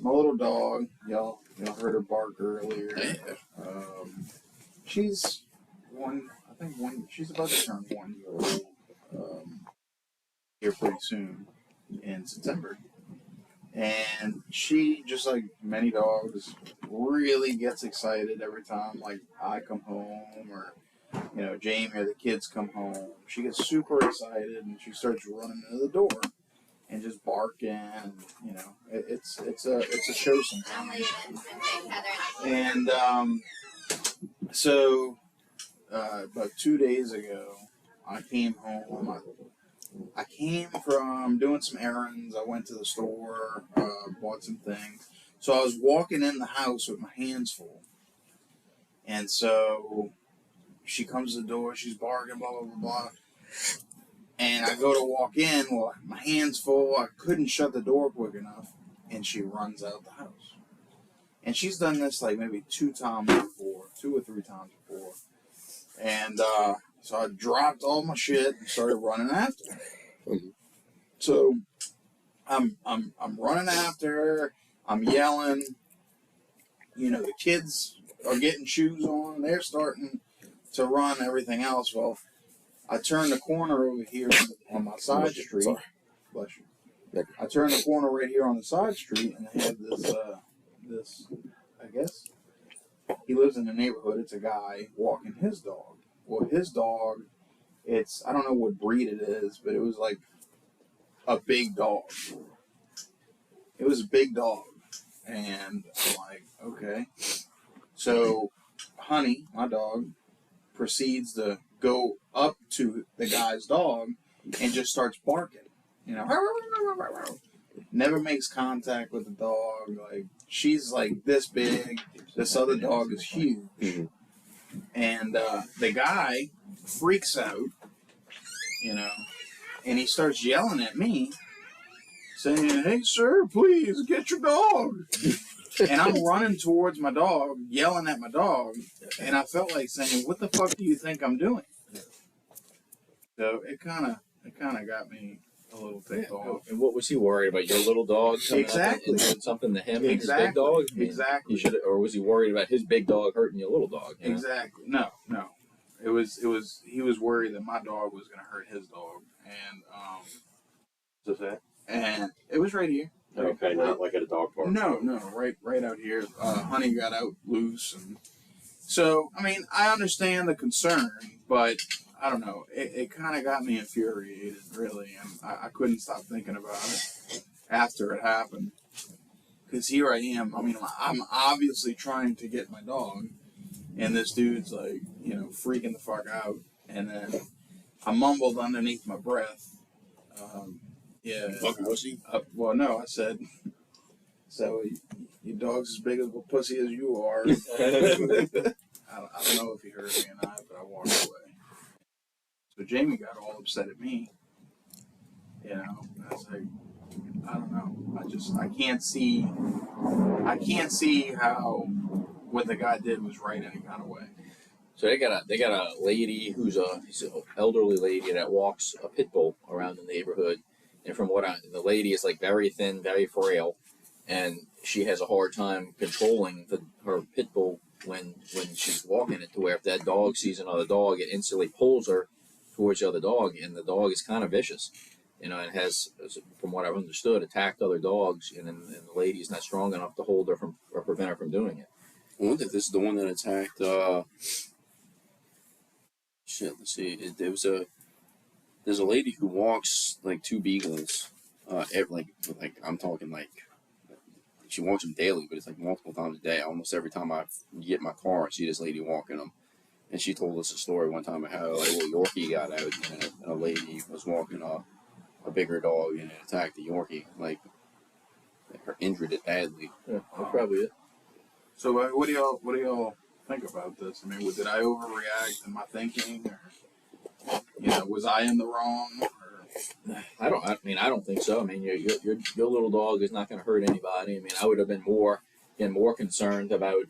my little dog, y'all heard her bark earlier. She's she's about to turn 1 year old here pretty soon in September. And she, just like many dogs, really gets excited every time like I come home or Jamie or the kids come home. She gets super excited and she starts running into the door and just barking. And, it's a show sometimes. And so about 2 days ago, I came home. I came from doing some errands. I went to the store, bought some things. So I was walking in the house with my hands full. And so she comes to the door, she's barking, blah, blah, blah, blah. And I go to walk in, well, my hand's full, I couldn't shut the door quick enough, and she runs out the house. And she's done this like maybe 2 or 3 times before. And so I dropped all my shit and started running after her. So I'm running after her, I'm yelling, the kids are getting shoes on, they're starting to run, everything else. Well, I turned the corner over here on my side street. Bless you. I turned the corner right here on the side street, and they have this, I guess, he lives in the neighborhood. It's a guy walking his dog. Well, his dog, I don't know what breed it is, but it was like a big dog. It was a big dog. And I'm like, okay. So, Honey, my dog, proceeds to go up to the guy's dog and just starts barking. Never makes contact with the dog. Like, she's like this big. This other dog is huge. And the guy freaks out, and he starts yelling at me, saying, "Hey, sir, please get your dog." And I'm running towards my dog, yelling at my dog, and I felt like saying, "What the fuck do you think I'm doing?" So it kind of got me a little ticked off. And what was he worried about? Your little dog coming up and doing something to him and his big dog? Exactly. Or was he worried about his big dog hurting your little dog? Exactly. No. He was worried that my dog was going to hurt his dog, and it was right here. Okay, not like at a dog park. No, right out here. Honey got out loose, and so I understand the concern, but I don't know. It kind of got me infuriated, really, and I couldn't stop thinking about it after it happened. Because here I am. I'm obviously trying to get my dog, and this dude's like, freaking the fuck out, and then I mumbled underneath my breath. Yeah. Fucking pussy? Well, no, I said, so your dog's as big of a pussy as you are. I don't know if he heard me or not, but I walked away. So Jamie got all upset at me. And I was like, I don't know. I can't see how what the guy did was right any kind of way. So they got a lady who's she's an elderly lady that walks a pit bull around the neighborhood. And from the lady is like very thin, very frail, and she has a hard time controlling her pit bull when she's walking it, to where if that dog sees another dog, it instantly pulls her towards the other dog, and the dog is kind of vicious, and has, from what I've understood, attacked other dogs, and the lady's not strong enough to hold her from or prevent her from doing it. I wonder if this is the one that attacked. Let's see. There's a lady who walks like 2 beagles, I'm talking like she walks them daily, but it's like multiple times a day. Almost every time I get in my car, I see this lady walking them. And she told us a story one time of how a little Yorkie got out, and a lady was walking a bigger dog, and it attacked the Yorkie, her injured it badly. Yeah, that's probably it. So what do y'all think about this? Did I overreact in my thinking, or was I in the wrong? Or? I don't think so. Your little dog is not going to hurt anybody. I would have been more concerned about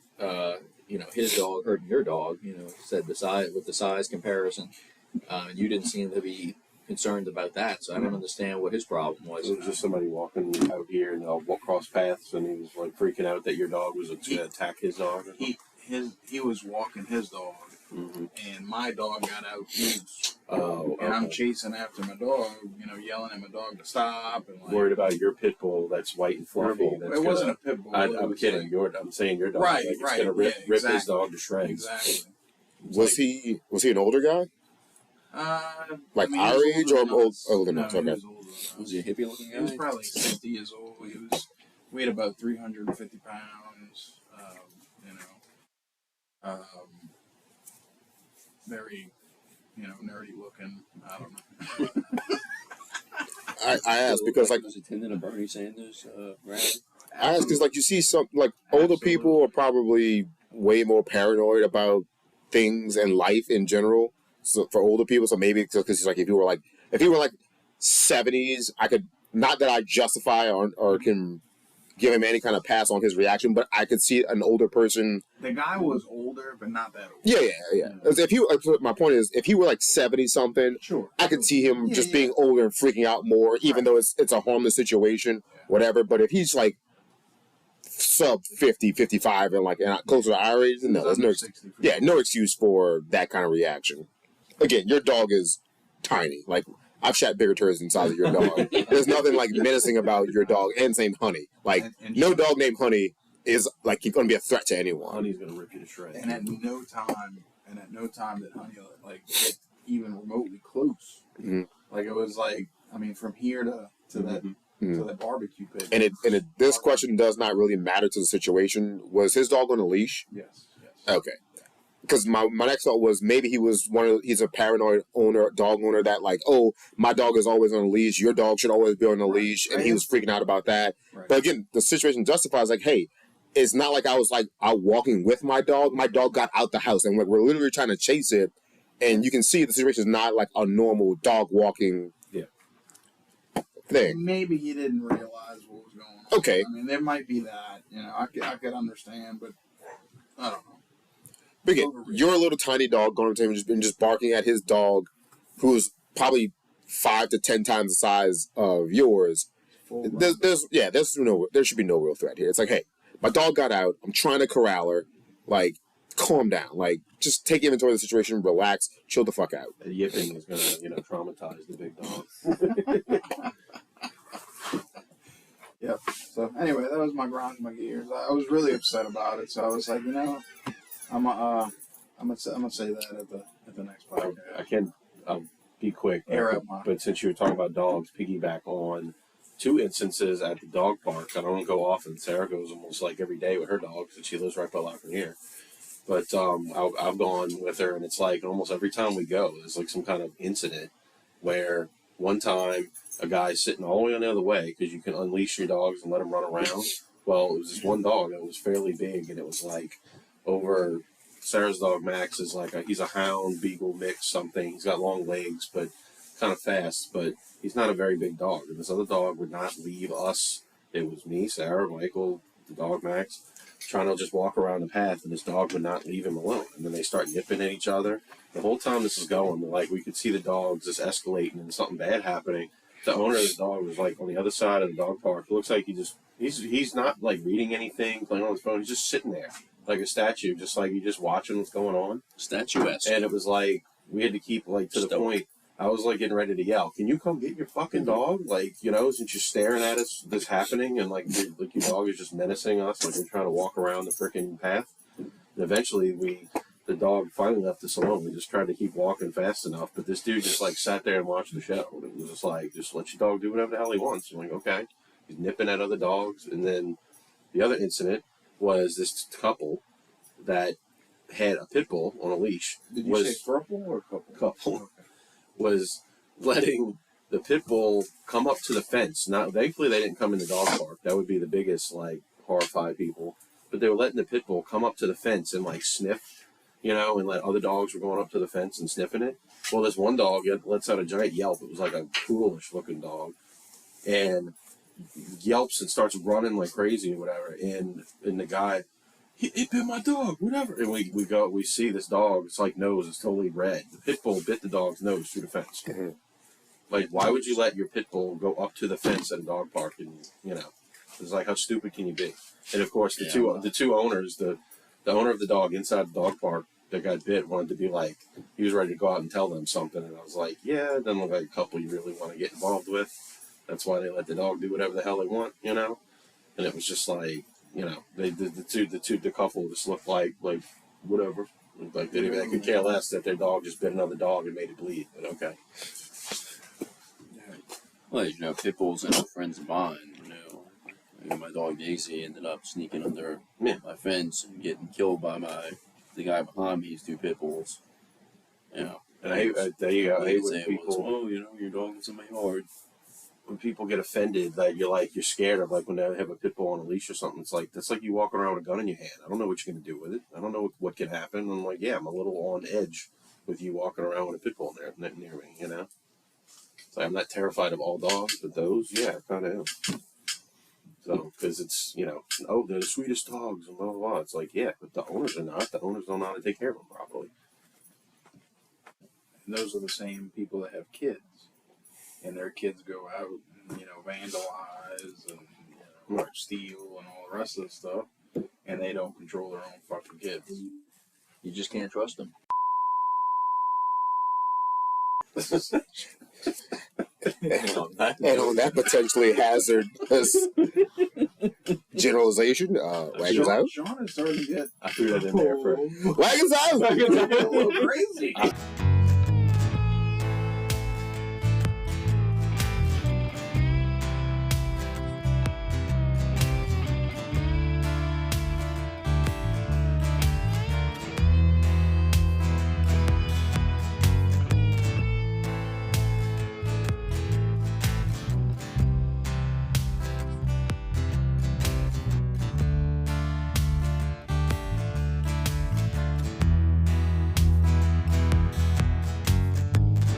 his dog hurting your dog. Said the size with the size comparison, you didn't seem to be concerned about that. So I don't understand what his problem was. It was just somebody walking out here and they'll walk cross paths, and he was like freaking out that your dog was going to attack his dog. He was walking his dog, and my dog got out loose. And I'm chasing after my dog, yelling at my dog to stop. And worried about your pit bull that's white and fluffy. It wasn't a pit bull. I'm kidding. I'm saying your dog. Right, it's right. going to rip Exactly. his dog to shreds. Exactly. Was he an older guy? Like our age or older than us? No, Okay. he was older than us. Was he a hippie looking guy? He was probably 60 years old. He weighed about 350 pounds. Very, nerdy looking. I don't know. I asked because like was attending a Bernie Sanders rally. I asked because like you see some like older people are probably way more paranoid about things and life in general. So for older people, so maybe because he's like if you were like 70s, I could not that I justify or can give him any kind of pass on his reaction, but I could see an older person. The guy was older, but not that old. Yeah. If you, my point is, if he were like 70 something, Sure. I could see him just being older and freaking out more, even though it's a harmless situation, whatever. But if he's like sub 50, 55, and closer to our age, no, there's no excuse for that kind of reaction. Again, your dog is tiny. Like I've shot bigger turds than the size of your dog. There's nothing like menacing about your dog, and same Honey. Like no dog named Honey is like he's going to be a threat to anyone. Honey's going to rip you to shreds. And at no time did Honey get even remotely close. Mhm. Like it was from here to that barbecue pit. And this question does not really matter to the situation. Was his dog on a leash? Yes. Okay. Because my next thought was maybe he's a paranoid dog owner that my dog is always on a leash, your dog should always be on a leash, and he was freaking out about that. Right. But again, the situation justifies hey, it's not like I was out walking with my dog. My dog got out the house and we're literally trying to chase it, and you can see the situation is not like a normal dog walking thing. Maybe he didn't realize what was going on. Okay. I mean, there might be that. I could understand, but I don't know. But again, you're a little tiny dog going up to him and just barking at his dog, who's probably 5 to 10 times the size of yours. There should be no real threat here. It's like, hey, my dog got out. I'm trying to corral her. Calm down. Just take inventory of the situation, relax, chill the fuck out. The yipping is going to, traumatize the big dog. Yep. So anyway, that was my grind, my gears. I was really upset about it. So I was like, I'm gonna say that at the next podcast. I'll be quick. Air up but since you were talking about dogs, piggyback on 2 instances at the dog park. I don't go often. Sarah goes almost every day with her dogs, and she lives right by from here. But I've gone with her, and it's almost every time we go, there's some kind of incident where one time a guy's sitting all the way on the other way because you can unleash your dogs and let them run around. Well, it was this one dog that was fairly big, and it was over Sarah's dog Max is he's a hound beagle mix something. He's got long legs but kind of fast, but he's not a very big dog. And this other dog would not leave us. It was me, Sarah, Michael, the dog Max, trying to just walk around the path, and this dog would not leave him alone. And then they start nipping at each other. The whole time this is going, we could see the dogs just escalating and something bad happening. The owner of the dog was on the other side of the dog park. It looks like he's not reading anything, playing on his phone. He's just sitting there like a statue, just he's just watching what's going on. Statuesque. And it was we had to keep to the point. I was getting ready to yell, "Can you come get your fucking dog?" Since you're staring at us, this happening, and your dog is just menacing us, we're trying to walk around the freaking path. And eventually, the dog finally left us alone. We just tried to keep walking fast enough, but this dude just sat there and watched the show. And it was just just let your dog do whatever the hell he wants. I'm okay. He's nipping at other dogs, and then the other incident was this couple that had a pit bull on a leash. Did you say couple or couple? Couple. Okay. Was letting the pit bull come up to the fence. Now, thankfully, they didn't come in the dog park. That would be the biggest, horrify people. But they were letting the pit bull come up to the fence and, sniff, and let other dogs were going up to the fence and sniffing it. Well, this one dog lets out a giant yelp. It was a foolish-looking dog. And yelps and starts running like crazy or whatever. And the guy He bit my dog, whatever. And we see this dog, it's like nose is totally red. The pit bull bit the dog's nose through the fence. Mm-hmm. Like, why would you let your pit bull go up to the fence at a dog park? And, it's like, how stupid can you be? And of course, the two owners, the owner of the dog inside the dog park that got bit wanted to be like, he was ready to go out and tell them something. And I was like, yeah, it doesn't look like a couple you really want to get involved with. That's why they let the dog do whatever the hell they want, And it was just like, the couple just looked like whatever. Like they could care less that their dog just bit another dog and made it bleed. But okay. Well, pit bulls and friends of mine, my dog Daisy ended up sneaking under my fence and getting killed by the guy behind me. He's 2 pit bulls. And I hate when people, your dog is in my yard. When people get offended, that you're scared of, like when they have a pit bull on a leash or something. It's like, that's like you walking around with a gun in your hand. I don't know what you're going to do with it. I don't know what can happen. I'm like, yeah, I'm a little on edge with you walking around with a pit bull near me, So I'm not terrified of all dogs, but those, yeah, I kind of am. So, because it's, they're the sweetest dogs and blah, blah, blah. It's like, yeah, but the owners are not. The owners don't know how to take care of them properly. And those are the same people that have kids. And their kids go out and, vandalize and, steal and all the rest of the stuff. And they don't control their own fucking kids. You just can't trust them. And on that potentially hazardous generalization, wagons out. Sean is starting to get. I threw that in there for Wagons out. A little crazy.